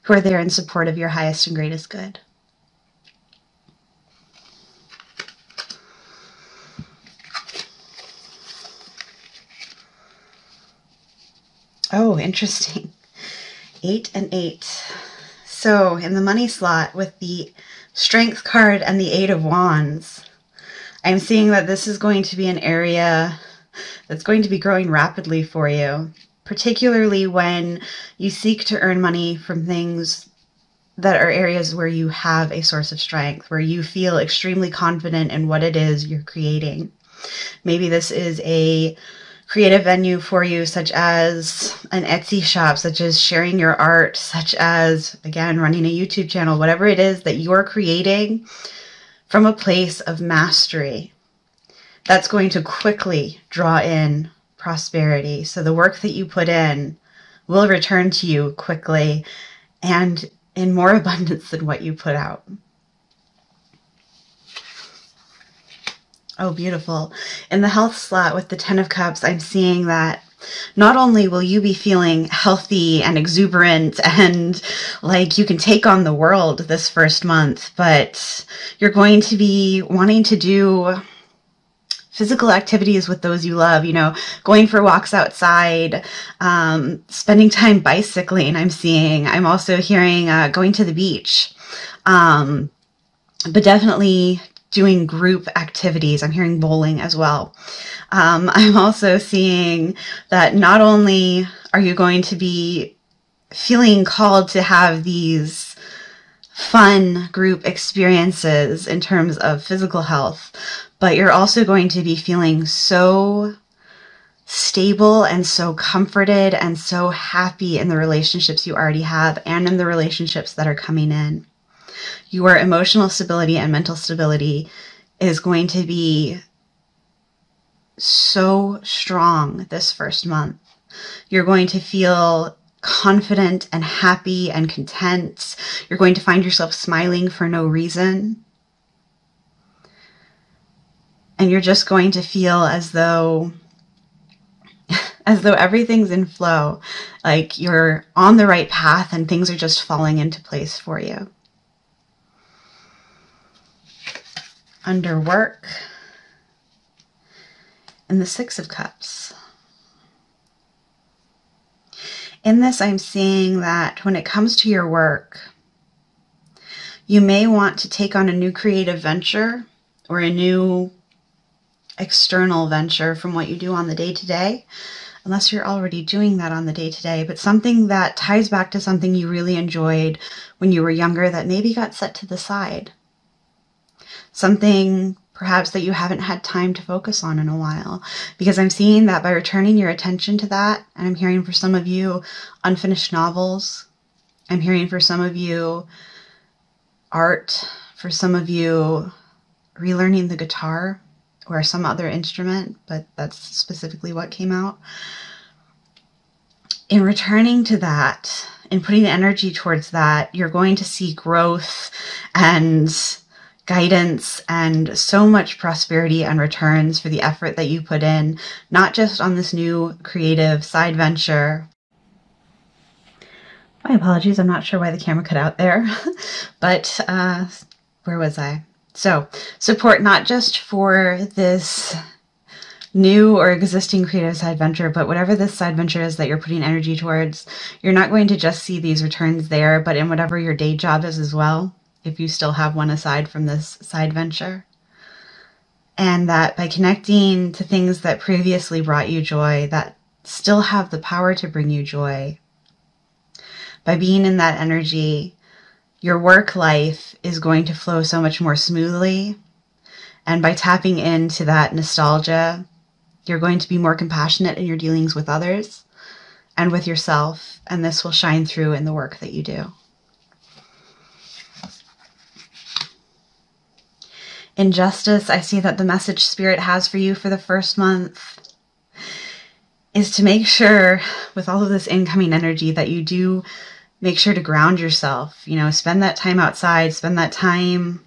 who are there in support of your highest and greatest good. Oh, interesting. 8 and 8. So in the money slot with the Strength card and the 8 of Wands, I'm seeing that this is going to be an area that's going to be growing rapidly for you, particularly when you seek to earn money from things that are areas where you have a source of strength, where you feel extremely confident in what it is you're creating. Maybe this is a creative venue for you, such as an Etsy shop, such as sharing your art, such as, again, running a YouTube channel, whatever it is that you're creating from a place of mastery. That's going to quickly draw in prosperity. So the work that you put in will return to you quickly and in more abundance than what you put out. Oh, beautiful. In the health slot with the 10 of Cups, I'm seeing that not only will you be feeling healthy and exuberant and like you can take on the world this first month, but you're going to be wanting to do physical activities with those you love, you know, going for walks outside, spending time bicycling, I'm also hearing going to the beach, but definitely doing group activities. I'm hearing bowling as well. I'm also seeing that not only are you going to be feeling called to have these fun group experiences in terms of physical health, but you're also going to be feeling so stable and so comforted and so happy in the relationships you already have and in the relationships that are coming in. Your emotional stability and mental stability is going to be so strong this first month. You're going to feel confident and happy and content. You're going to find yourself smiling for no reason. And you're just going to feel as though everything's in flow, like you're on the right path and things are just falling into place for you. Under work, and the 6 of Cups. In this, I'm seeing that when it comes to your work, you may want to take on a new creative venture or a new external venture from what you do on the day-to-day, unless you're already doing that on the day-to-day, but something that ties back to something you really enjoyed when you were younger that maybe got set to the side. Something perhaps that you haven't had time to focus on in a while, because I'm seeing that by returning your attention to that, and I'm hearing for some of you unfinished novels, I'm hearing for some of you art, for some of you relearning the guitar or some other instrument, but that's specifically what came out. In returning to that, in putting energy towards that, you're going to see growth and guidance and so much prosperity and returns for the effort that you put in, not just on this new creative side venture. My apologies, I'm not sure why the camera cut out there, but where was I? So, support not just for this new or existing creative side venture, but whatever this side venture is that you're putting energy towards, you're not going to just see these returns there, but in whatever your day job is as well, if you still have one aside from this side venture. And that by connecting to things that previously brought you joy, that still have the power to bring you joy, by being in that energy, your work life is going to flow so much more smoothly. And by tapping into that nostalgia, you're going to be more compassionate in your dealings with others and with yourself. And this will shine through in the work that you do. In justice, I see that the message Spirit has for you for the first month is to make sure, with all of this incoming energy, that you do make sure to ground yourself. You know, spend that time outside, spend that time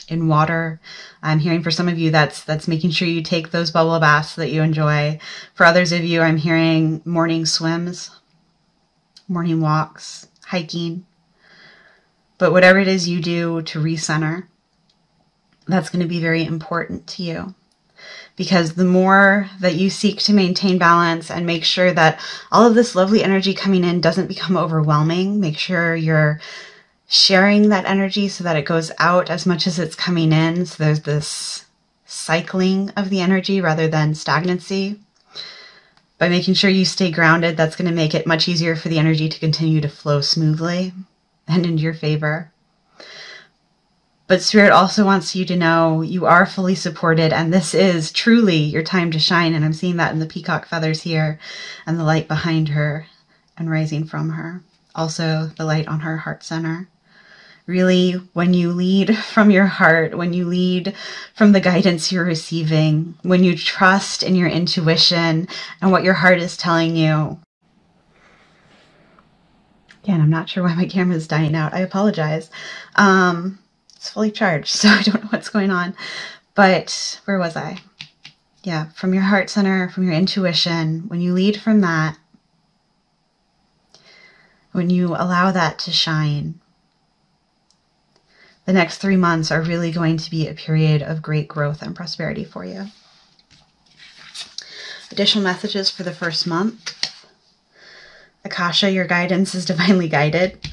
in water. I'm hearing for some of you that's making sure you take those bubble baths that you enjoy. For others of you, I'm hearing morning swims, morning walks, hiking. But whatever it is you do to recenter, that's going to be very important to you, because the more that you seek to maintain balance and make sure that all of this lovely energy coming in doesn't become overwhelming, make sure you're sharing that energy so that it goes out as much as it's coming in. So there's this cycling of the energy rather than stagnancy. By making sure you stay grounded, that's going to make it much easier for the energy to continue to flow smoothly and in your favor. But Spirit also wants you to know you are fully supported, and this is truly your time to shine. And I'm seeing that in the peacock feathers here and the light behind her and rising from her. Also the light on her heart center. Really, when you lead from your heart, when you lead from the guidance you're receiving, when you trust in your intuition and what your heart is telling you, Again, I'm not sure why my camera is dying out. I apologize. It's fully charged, so I don't know what's going on. But where was I? Yeah, from your heart center, from your intuition, when you lead from that, when you allow that to shine, the next 3 months are really going to be a period of great growth and prosperity for you. Additional messages for the first month. Akasha, your guidance is divinely guided,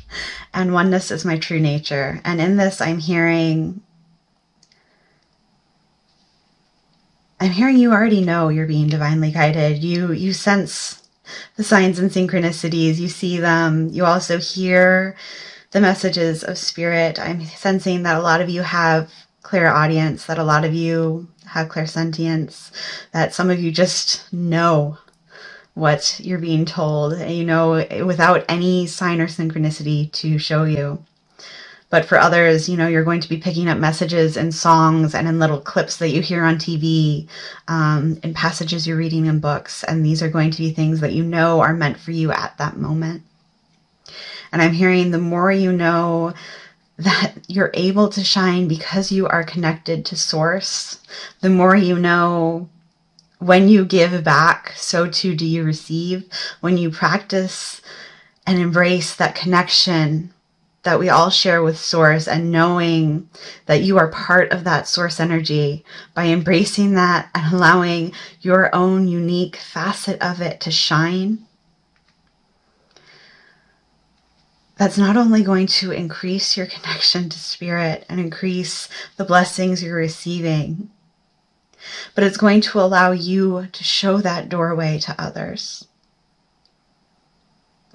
and oneness is my true nature. And in this, I'm hearing you already know you're being divinely guided. You sense the signs and synchronicities. You see them. You also hear the messages of spirit. I'm sensing that a lot of you have clairaudience, that a lot of you have clairsentience, that some of you just know what you're being told, you know, without any sign or synchronicity to show you. But for others, you know, you're going to be picking up messages in songs and in little clips that you hear on TV, in passages you're reading in books. And these are going to be things that you know are meant for you at that moment. And I'm hearing the more you know that you're able to shine because you are connected to Source, the more you know when you give back, so too do you receive. When you practice and embrace that connection that we all share with Source, and knowing that you are part of that Source energy, by embracing that and allowing your own unique facet of it to shine, that's not only going to increase your connection to spirit and increase the blessings you're receiving, but it's going to allow you to show that doorway to others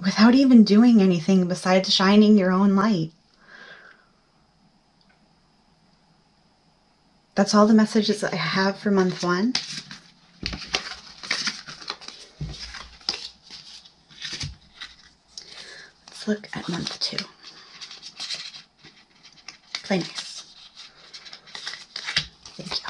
without even doing anything besides shining your own light. That's all the messages that I have for month 1. Let's look at month 2. Play nice. Thank you.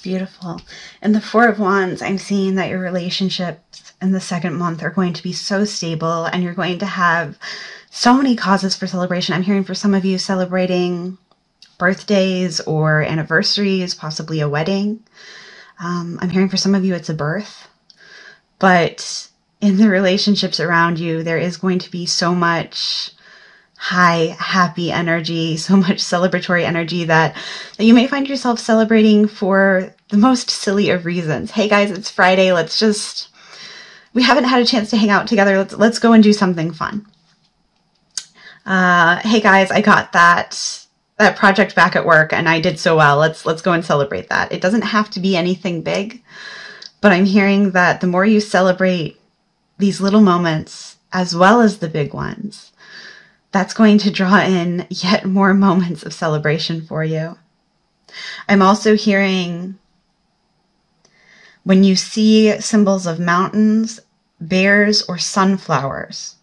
Beautiful. In the Four of Wands, I'm seeing that your relationships in the second month are going to be so stable, and you're going to have so many causes for celebration. I'm hearing for some of you celebrating birthdays or anniversaries, possibly a wedding. I'm hearing for some of you it's a birth. But in the relationships around you, there is going to be so much high, happy energy, so much celebratory energy that you may find yourself celebrating for the most silly of reasons. Hey guys, it's Friday. We haven't had a chance to hang out together. Let's go and do something fun. Hey guys, I got that project back at work and I did so well. Let's go and celebrate that. It doesn't have to be anything big, but I'm hearing that the more you celebrate these little moments as well as the big ones, that's going to draw in yet more moments of celebration for you. I'm also hearing when you see symbols of mountains, bears, or sunflowers,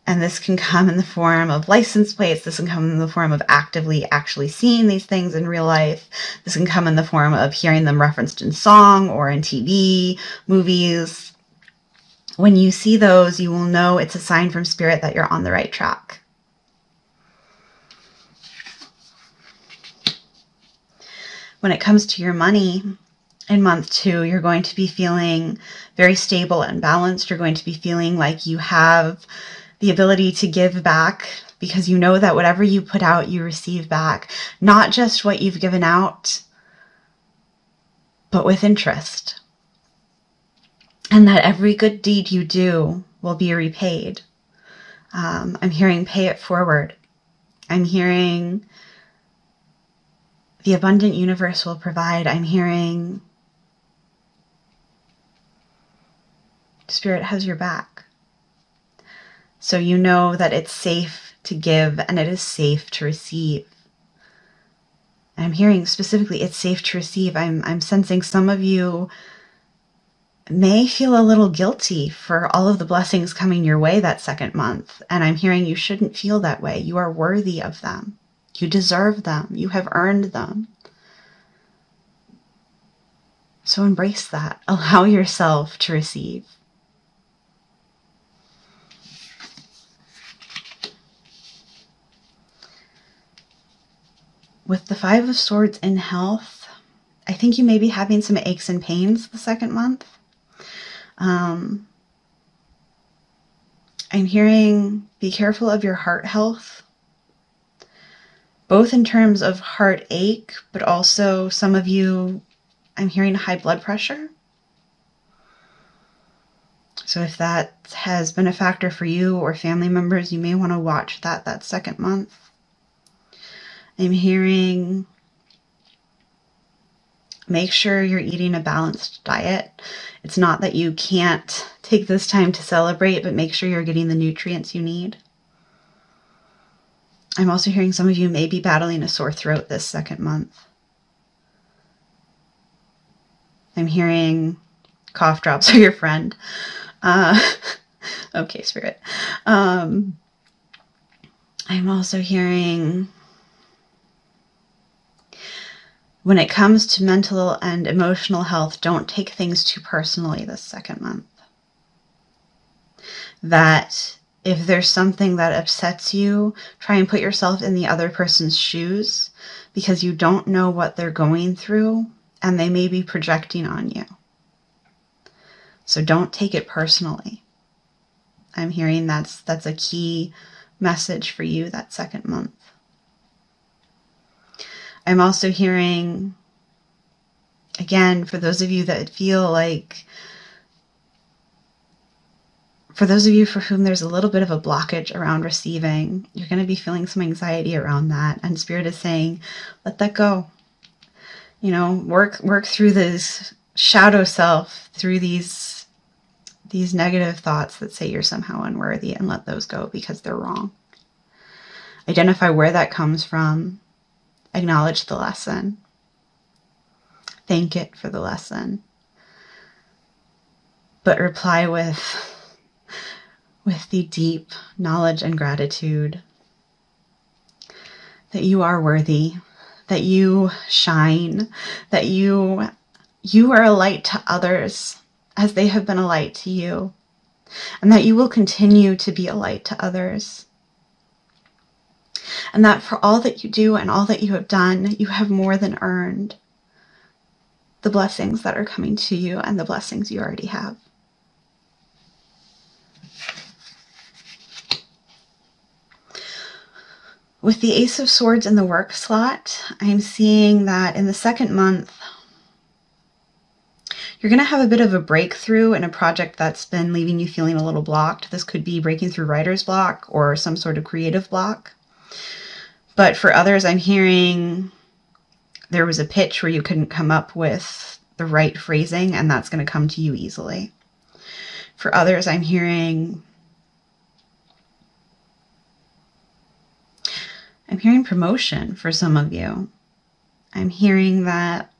and this can come in the form of license plates, this can come in the form of actively actually seeing these things in real life, this can come in the form of hearing them referenced in song or in TV, movies. When you see those, you will know it's a sign from spirit that you're on the right track. When it comes to your money, in month 2, you're going to be feeling very stable and balanced. You're going to be feeling like you have the ability to give back, because you know that whatever you put out, you receive back. Not just what you've given out, but with interest. And that every good deed you do will be repaid. I'm hearing pay it forward. I'm hearing the abundant universe will provide. I'm hearing spirit has your back. So you know that it's safe to give and it is safe to receive. I'm hearing specifically it's safe to receive. I'm sensing some of you may feel a little guilty for all of the blessings coming your way that second month. And I'm hearing you shouldn't feel that way. You are worthy of them. You deserve them. You have earned them. So embrace that. Allow yourself to receive. With the Five of Swords in health, I think you may be having some aches and pains the second month. I'm hearing be careful of your heart health, both in terms of heartache, but also some of you, I'm hearing high blood pressure. So if that has been a factor for you or family members, you may want to watch that second month. I'm hearing make sure you're eating a balanced diet. It's not that you can't take this time to celebrate, but make sure you're getting the nutrients you need. I'm also hearing some of you may be battling a sore throat this second month. I'm hearing cough drops are your friend. Okay, Spirit. I'm also hearing when it comes to mental and emotional health, don't take things too personally this second month. That if there's something that upsets you, try and put yourself in the other person's shoes, because you don't know what they're going through and they may be projecting on you. So don't take it personally. I'm hearing that's a key message for you that second month. I'm also hearing, again, for those of you that feel like, for those of you for whom there's a little bit of a blockage around receiving, you're going to be feeling some anxiety around that. And Spirit is saying, let that go. You know, work through this shadow self, through these negative thoughts that say you're somehow unworthy, and let those go because they're wrong. Identify where that comes from. Acknowledge the lesson. Thank it for the lesson. But reply with the deep knowledge and gratitude that you are worthy, that you shine, that you are a light to others as they have been a light to you, and that you will continue to be a light to others. And that for all that you do and all that you have done, you have more than earned the blessings that are coming to you and the blessings you already have. With the Ace of Swords in the work slot, I'm seeing that in the second month, you're going to have a bit of a breakthrough in a project that's been leaving you feeling a little blocked. This could be breaking through writer's block or some sort of creative block. But for others, I'm hearing there was a pitch where you couldn't come up with the right phrasing, and that's going to come to you easily. For others, I'm hearing promotion for some of you. I'm hearing that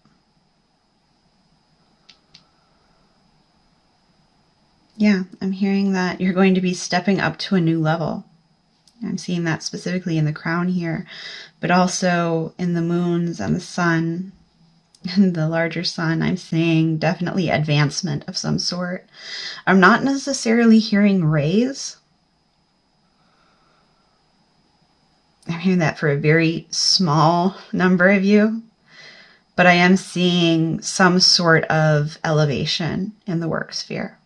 I'm hearing that you're going to be stepping up to a new level. I'm seeing that specifically in the crown here, but also in the moons and the sun and the larger sun. I'm seeing definitely advancement of some sort. I'm not necessarily hearing raise. I'm hearing that for a very small number of you, but I am seeing some sort of elevation in the work sphere.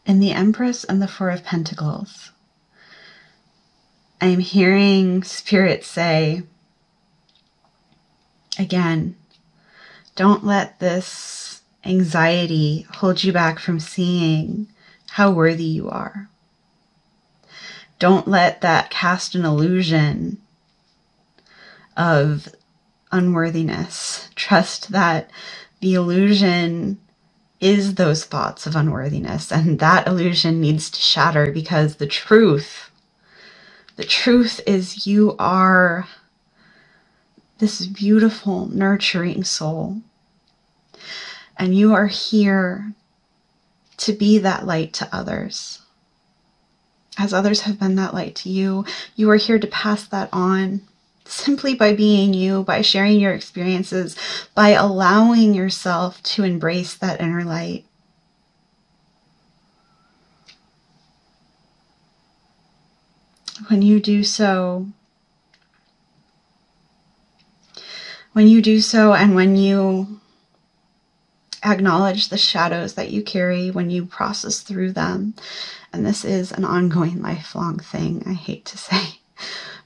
In the Empress and the Four of Pentacles, I'm hearing Spirit say, again, don't let this anxiety hold you back from seeing how worthy you are. Don't let that cast an illusion of unworthiness. Trust that the illusion is those thoughts of unworthiness. And that illusion needs to shatter, because the truth is you are this beautiful, nurturing soul. And you are here to be that light to others. As others have been that light to you, you are here to pass that on simply by being you, by sharing your experiences, by allowing yourself to embrace that inner light. When you do so, and when you acknowledge the shadows that you carry, when you process through them, and this is an ongoing, lifelong thing, I hate to say,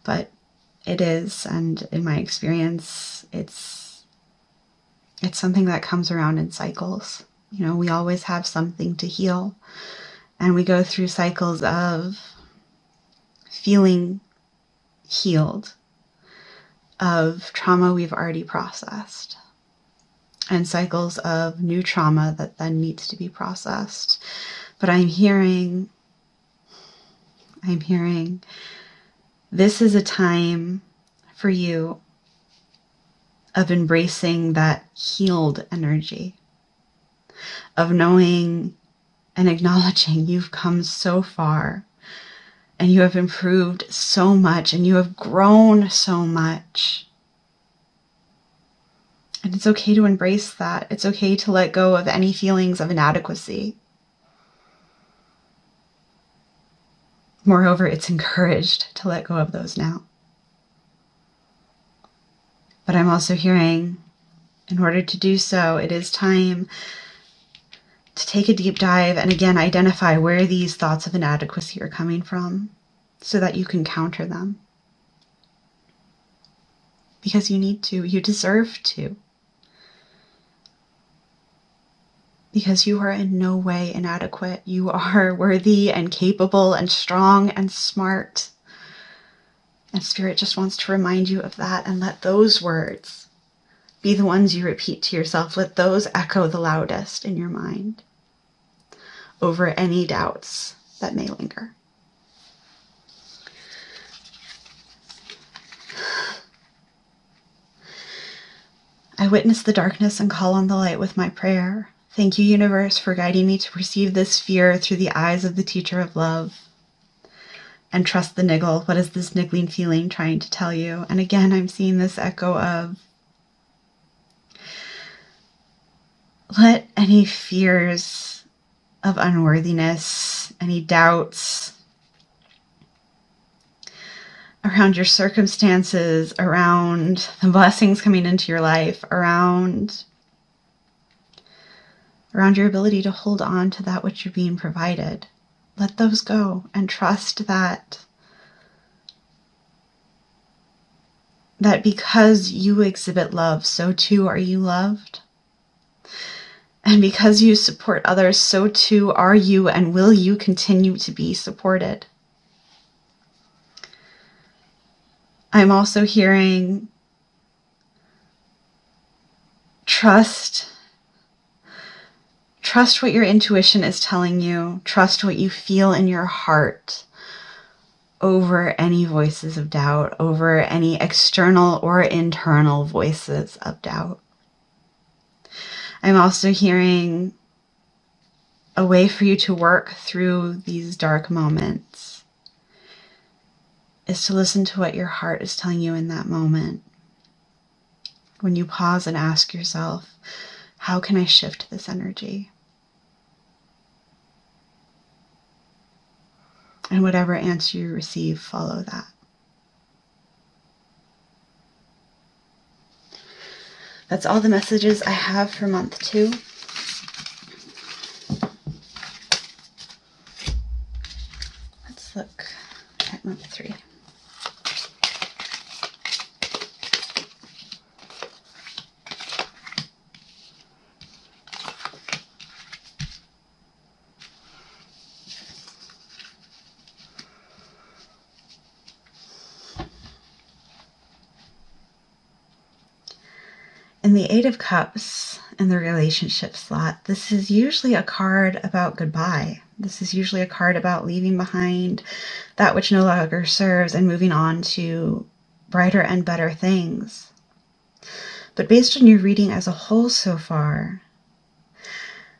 but it is, and in my experience, it's something that comes around in cycles. You know, we always have something to heal, and we go through cycles of feeling healed, of trauma we've already processed, and cycles of new trauma that then needs to be processed. But I'm hearing this is a time for you of embracing that healed energy, of knowing and acknowledging you've come so far, and you have improved so much, and you have grown so much. And it's okay to embrace that. It's okay to let go of any feelings of inadequacy. Moreover, it's encouraged to let go of those now. But I'm also hearing, in order to do so, it is time to take a deep dive and again identify where these thoughts of inadequacy are coming from so that you can counter them. Because you need to, you deserve to. Because you are in no way inadequate. You are worthy and capable and strong and smart. And Spirit just wants to remind you of that, and let those words be the ones you repeat to yourself. Let those echo the loudest in your mind over any doubts that may linger. I witness the darkness and call on the light with my prayer. Thank you, universe, for guiding me to perceive this fear through the eyes of the teacher of love. And trust the niggle. What is this niggling feeling trying to tell you? And again, I'm seeing this echo of let any fears of unworthiness, any doubts around your circumstances, around the blessings coming into your life, around your ability to hold on to that which you're being provided. Let those go and trust that because you exhibit love, so too are you loved. And because you support others, so too are you and will you continue to be supported. I'm also hearing trust what your intuition is telling you. Trust what you feel in your heart over any voices of doubt, over any external or internal voices of doubt. I'm also hearing a way for you to work through these dark moments is to listen to what your heart is telling you in that moment. When you pause and ask yourself, how can I shift this energy? And whatever answer you receive, follow that. That's all the messages I have for month 2. Let's look at month 3. In the 8 of Cups, in the relationship slot, this is usually a card about goodbye. This is usually a card about leaving behind that which no longer serves and moving on to brighter and better things. But based on your reading as a whole so far,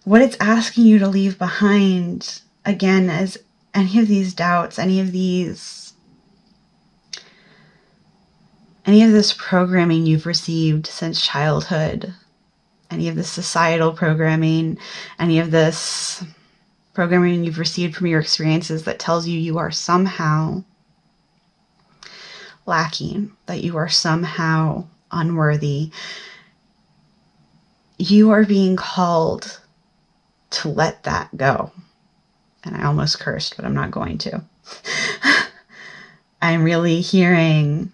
what it's asking you to leave behind, again, is any of these doubts, any of this programming you've received since childhood, any of this societal programming, any of this programming you've received from your experiences that tells you you are somehow lacking, that you are somehow unworthy. You are being called to let that go. And I almost cursed, but I'm not going to. I'm really hearing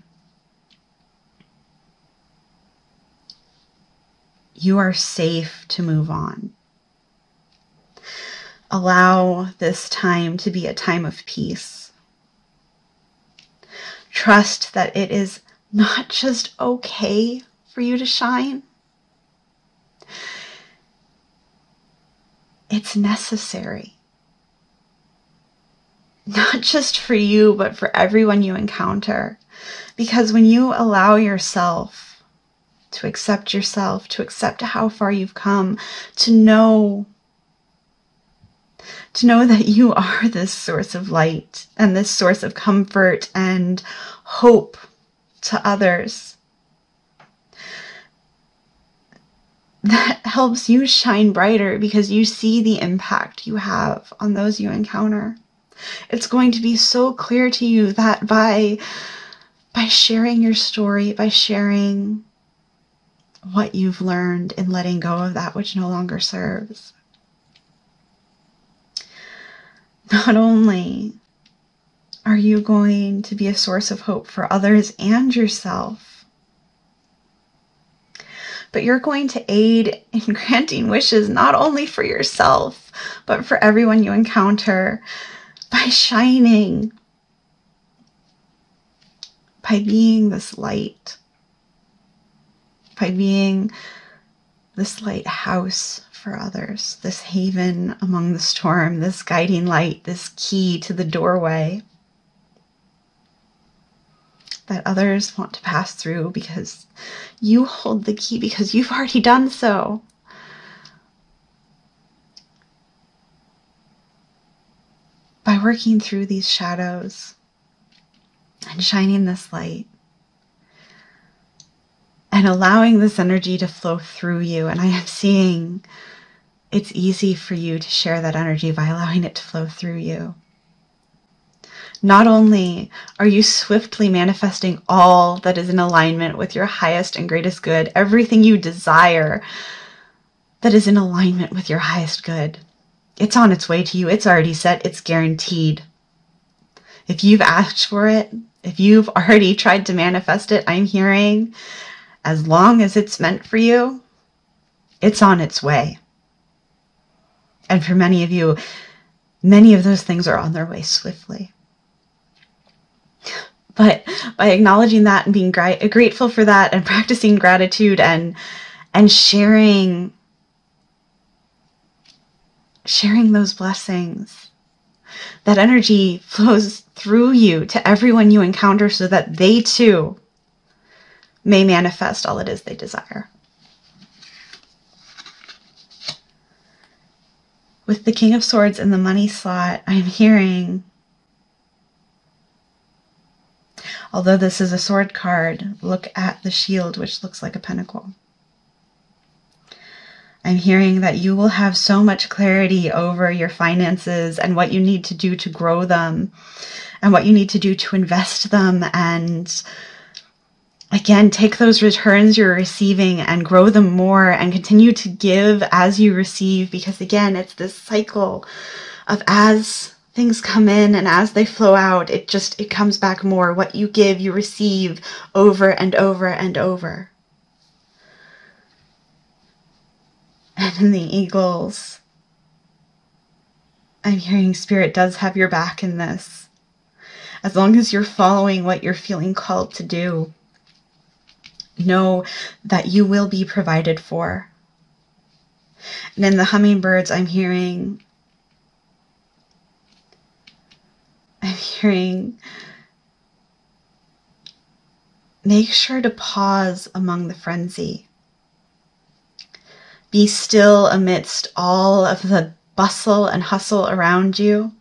you are safe to move on. Allow this time to be a time of peace. Trust that it is not just okay for you to shine. It's necessary. Not just for you, but for everyone you encounter. Because when you allow yourself to accept how far you've come, to know that you are this source of light and this source of comfort and hope to others, that helps you shine brighter because you see the impact you have on those you encounter. It's going to be so clear to you that by sharing your story, by sharing what you've learned in letting go of that which no longer serves, not only are you going to be a source of hope for others and yourself, but you're going to aid in granting wishes not only for yourself, but for everyone you encounter by shining, by being this light, by being this lighthouse for others, this haven among the storm, this guiding light, this key to the doorway that others want to pass through because you hold the key, because you've already done so. By working through these shadows and shining this light and allowing this energy to flow through you, and I am seeing it's easy for you to share that energy by allowing it to flow through you. Not only are you swiftly manifesting all that is in alignment with your highest and greatest good, everything you desire that is in alignment with your highest good, it's on its way to you. It's already set. It's guaranteed. If you've asked for it, if you've already tried to manifest it, I'm hearing, as long as it's meant for you, it's on its way. And for many of you, many of those things are on their way swiftly. But by acknowledging that and being grateful for that and practicing gratitude and sharing those blessings, that energy flows through you to everyone you encounter so that they too may manifest all it is they desire. With the King of Swords in the money slot, I'm hearing, although this is a sword card, look at the shield, which looks like a pentacle. I'm hearing that you will have so much clarity over your finances and what you need to do to grow them and what you need to do to invest them, and again, take those returns you're receiving and grow them more and continue to give as you receive, because again, it's this cycle of as things come in and as they flow out, it comes back more. What you give, you receive over and over and over. And in the eagles, I'm hearing Spirit does have your back in this. As long as you're following what you're feeling called to do, know that you will be provided for. And in the hummingbirds, I'm hearing make sure to pause among the frenzy. Be still amidst all of the bustle and hustle around you,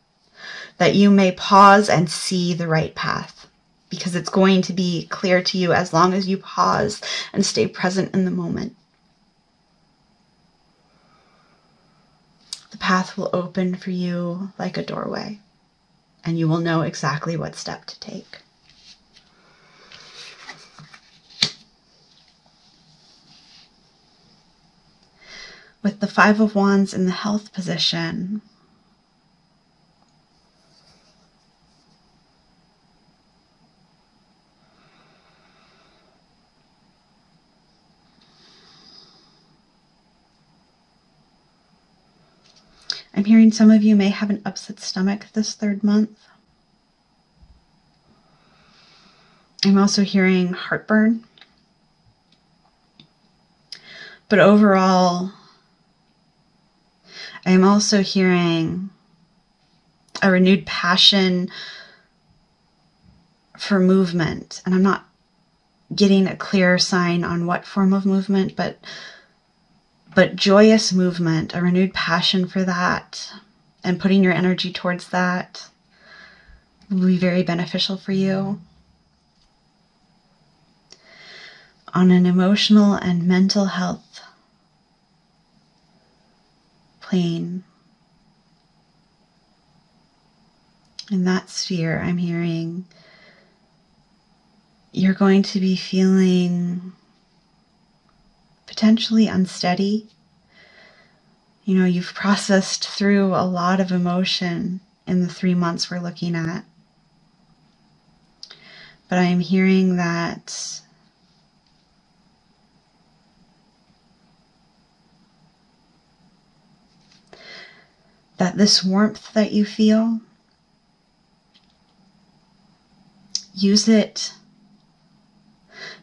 that you may pause and see the right path, because it's going to be clear to you as long as you pause and stay present in the moment. The path will open for you like a doorway, and you will know exactly what step to take. With the Five of Wands in the health position, I'm hearing some of you may have an upset stomach this third month. I'm also hearing heartburn. But overall, I'm also hearing a renewed passion for movement. And I'm not getting a clear sign on what form of movement, but joyous movement, a renewed passion for that, and putting your energy towards that will be very beneficial for you. On an emotional and mental health plane, in that sphere, I'm hearing you're going to be feeling potentially unsteady. You know, you've processed through a lot of emotion in the 3 months we're looking at. But I'm hearing that this warmth that you feel, use it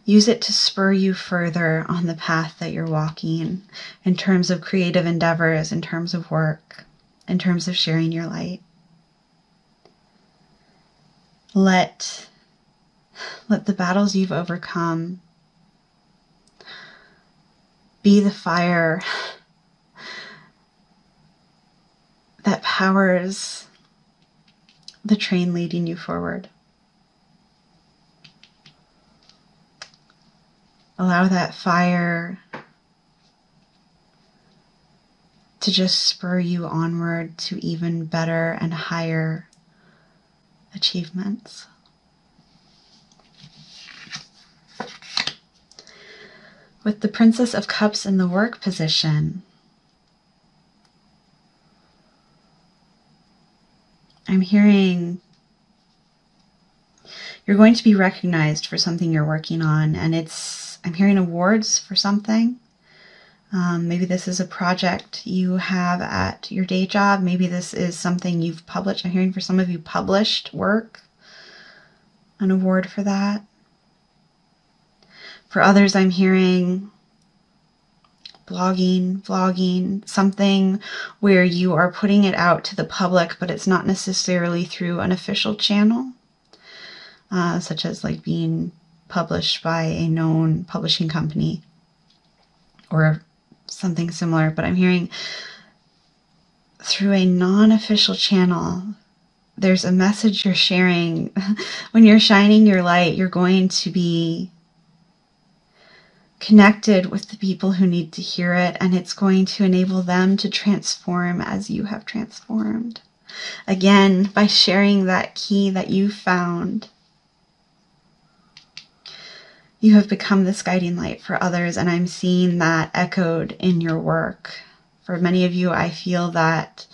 to spur you further on the path that you're walking in terms of creative endeavors, in terms of work, in terms of sharing your light. Let the battles you've overcome be the fire that powers the train leading you forward. Allow that fire to just spur you onward to even better and higher achievements. With the Princess of Cups in the work position, I'm hearing you're going to be recognized for something you're working on, and I'm hearing awards for something. Maybe this is a project you have at your day job. Maybe this is something you've published. I'm hearing for some of you published work, an award for that. For others, I'm hearing vlogging, something where you are putting it out to the public, but it's not necessarily through an official channel, such as like being published by a known publishing company or something similar. But I'm hearing through a non-official channel, there's a message you're sharing. When you're shining your light, you're going to be connected with the people who need to hear it, and it's going to enable them to transform as you have transformed. Again, by sharing that key that you found, you have become this guiding light for others, and I'm seeing that echoed in your work. For many of you, I feel that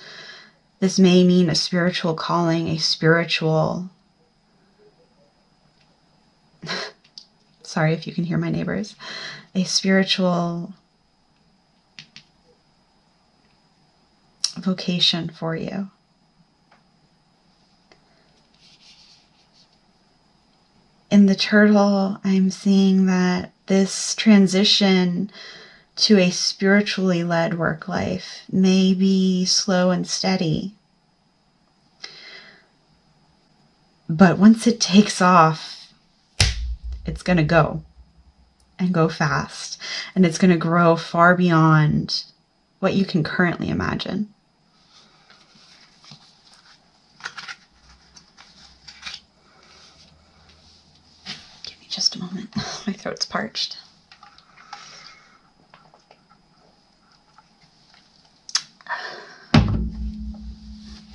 this may mean a spiritual calling, a spiritual... Sorry if you can hear my neighbors. A spiritual vocation for you. In the turtle, I'm seeing that this transition to a spiritually led work life may be slow and steady. But once it takes off, it's going to go and go fast. And it's going to grow far beyond what you can currently imagine. Give me just a moment. My throat's parched.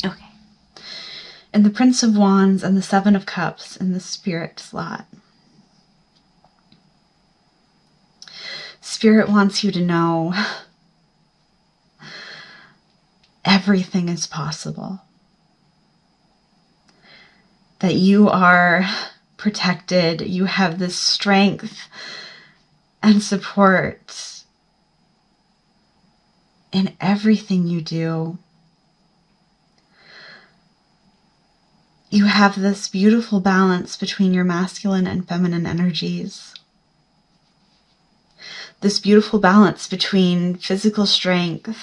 Okay. And the Prince of Wands and the Seven of Cups in the Spirit slot. Spirit wants you to know everything is possible. That you are protected. You have this strength and support in everything you do. You have this beautiful balance between your masculine and feminine energies. This beautiful balance between physical strength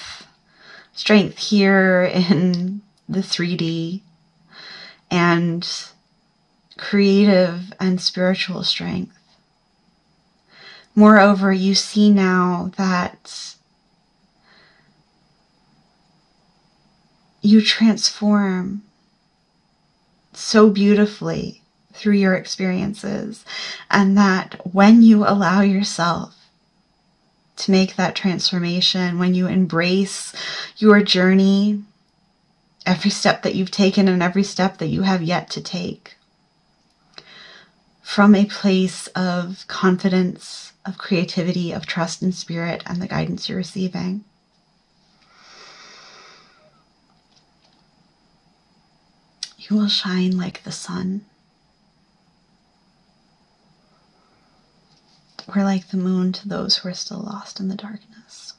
here in the 3D, and creative and spiritual strength. Moreover, you see now that you transform so beautifully through your experiences, and that when you allow yourself to make that transformation, when you embrace your journey, every step that you've taken and every step that you have yet to take, from a place of confidence, of creativity, of trust in spirit and the guidance you're receiving, you will shine like the sun, or like the moon to those who are still lost in the darkness.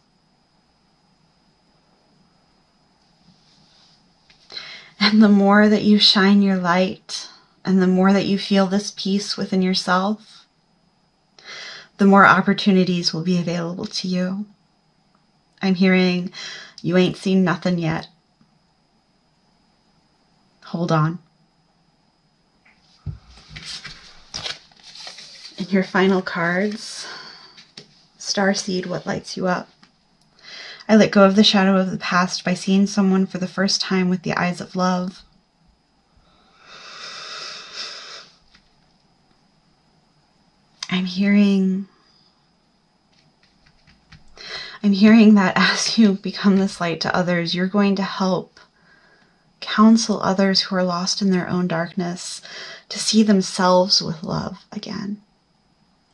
And the more that you shine your light, and the more that you feel this peace within yourself, the more opportunities will be available to you. I'm hearing, you ain't seen nothing yet. Hold on. In your final cards, Starseed, what lights you up? I let go of the shadow of the past by seeing someone for the first time with the eyes of love. I'm hearing that as you become this light to others, you're going to help counsel others who are lost in their own darkness to see themselves with love again.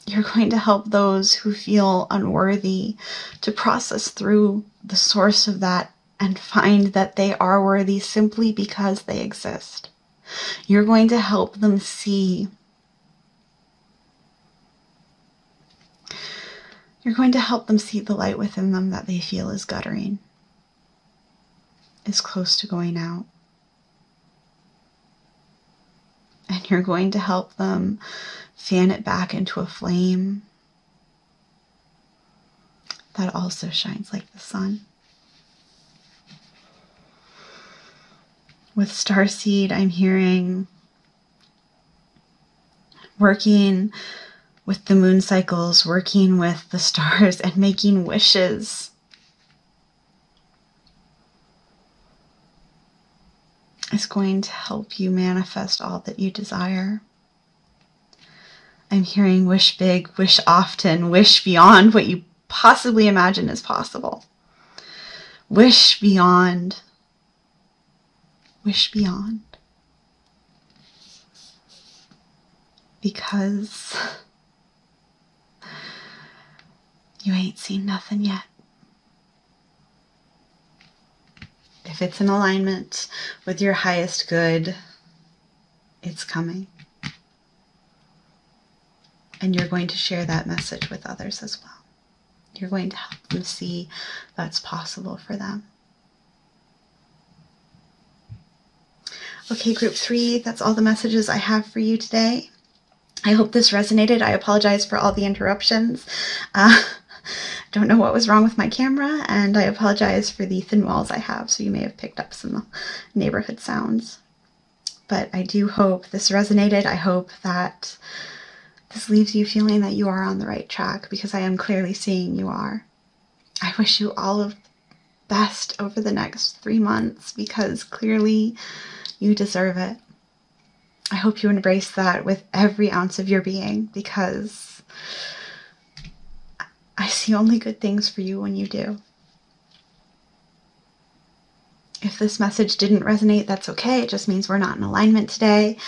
You're going to help those who feel unworthy to process through the source of that and find that they are worthy simply because they exist. You're going to help them see. You're going to help them see the light within them that they feel is guttering, is close to going out. And you're going to help them fan it back into a flame that also shines like the sun. With Starseed, I'm hearing working with the moon cycles, working with the stars, and making wishes. Is going to help you manifest all that you desire. I'm hearing wish big, wish often, wish beyond what you possibly imagine is possible. Wish beyond. Wish beyond. Because you ain't seen nothing yet. If it's in alignment with your highest good, it's coming. And you're going to share that message with others as well. You're going to help them see that's possible for them. Okay, group 3, that's all the messages I have for you today. I hope this resonated. I apologize for all the interruptions. don't know what was wrong with my camera, and I apologize for the thin walls I have, so you may have picked up some neighborhood sounds. But I do hope this resonated. I hope that this leaves you feeling that you are on the right track, because I am clearly seeing you are. I wish you all of the best over the next 3 months, because clearly you deserve it. I hope you embrace that with every ounce of your being, because I see only good things for you when you do. If this message didn't resonate, that's okay. It just means we're not in alignment today.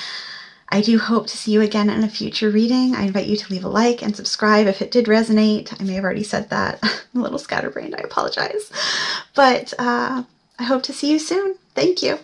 I do hope to see you again in a future reading. I invite you to leave a like and subscribe if it did resonate. I may have already said that. I'm a little scatterbrained. I apologize. But I hope to see you soon. Thank you.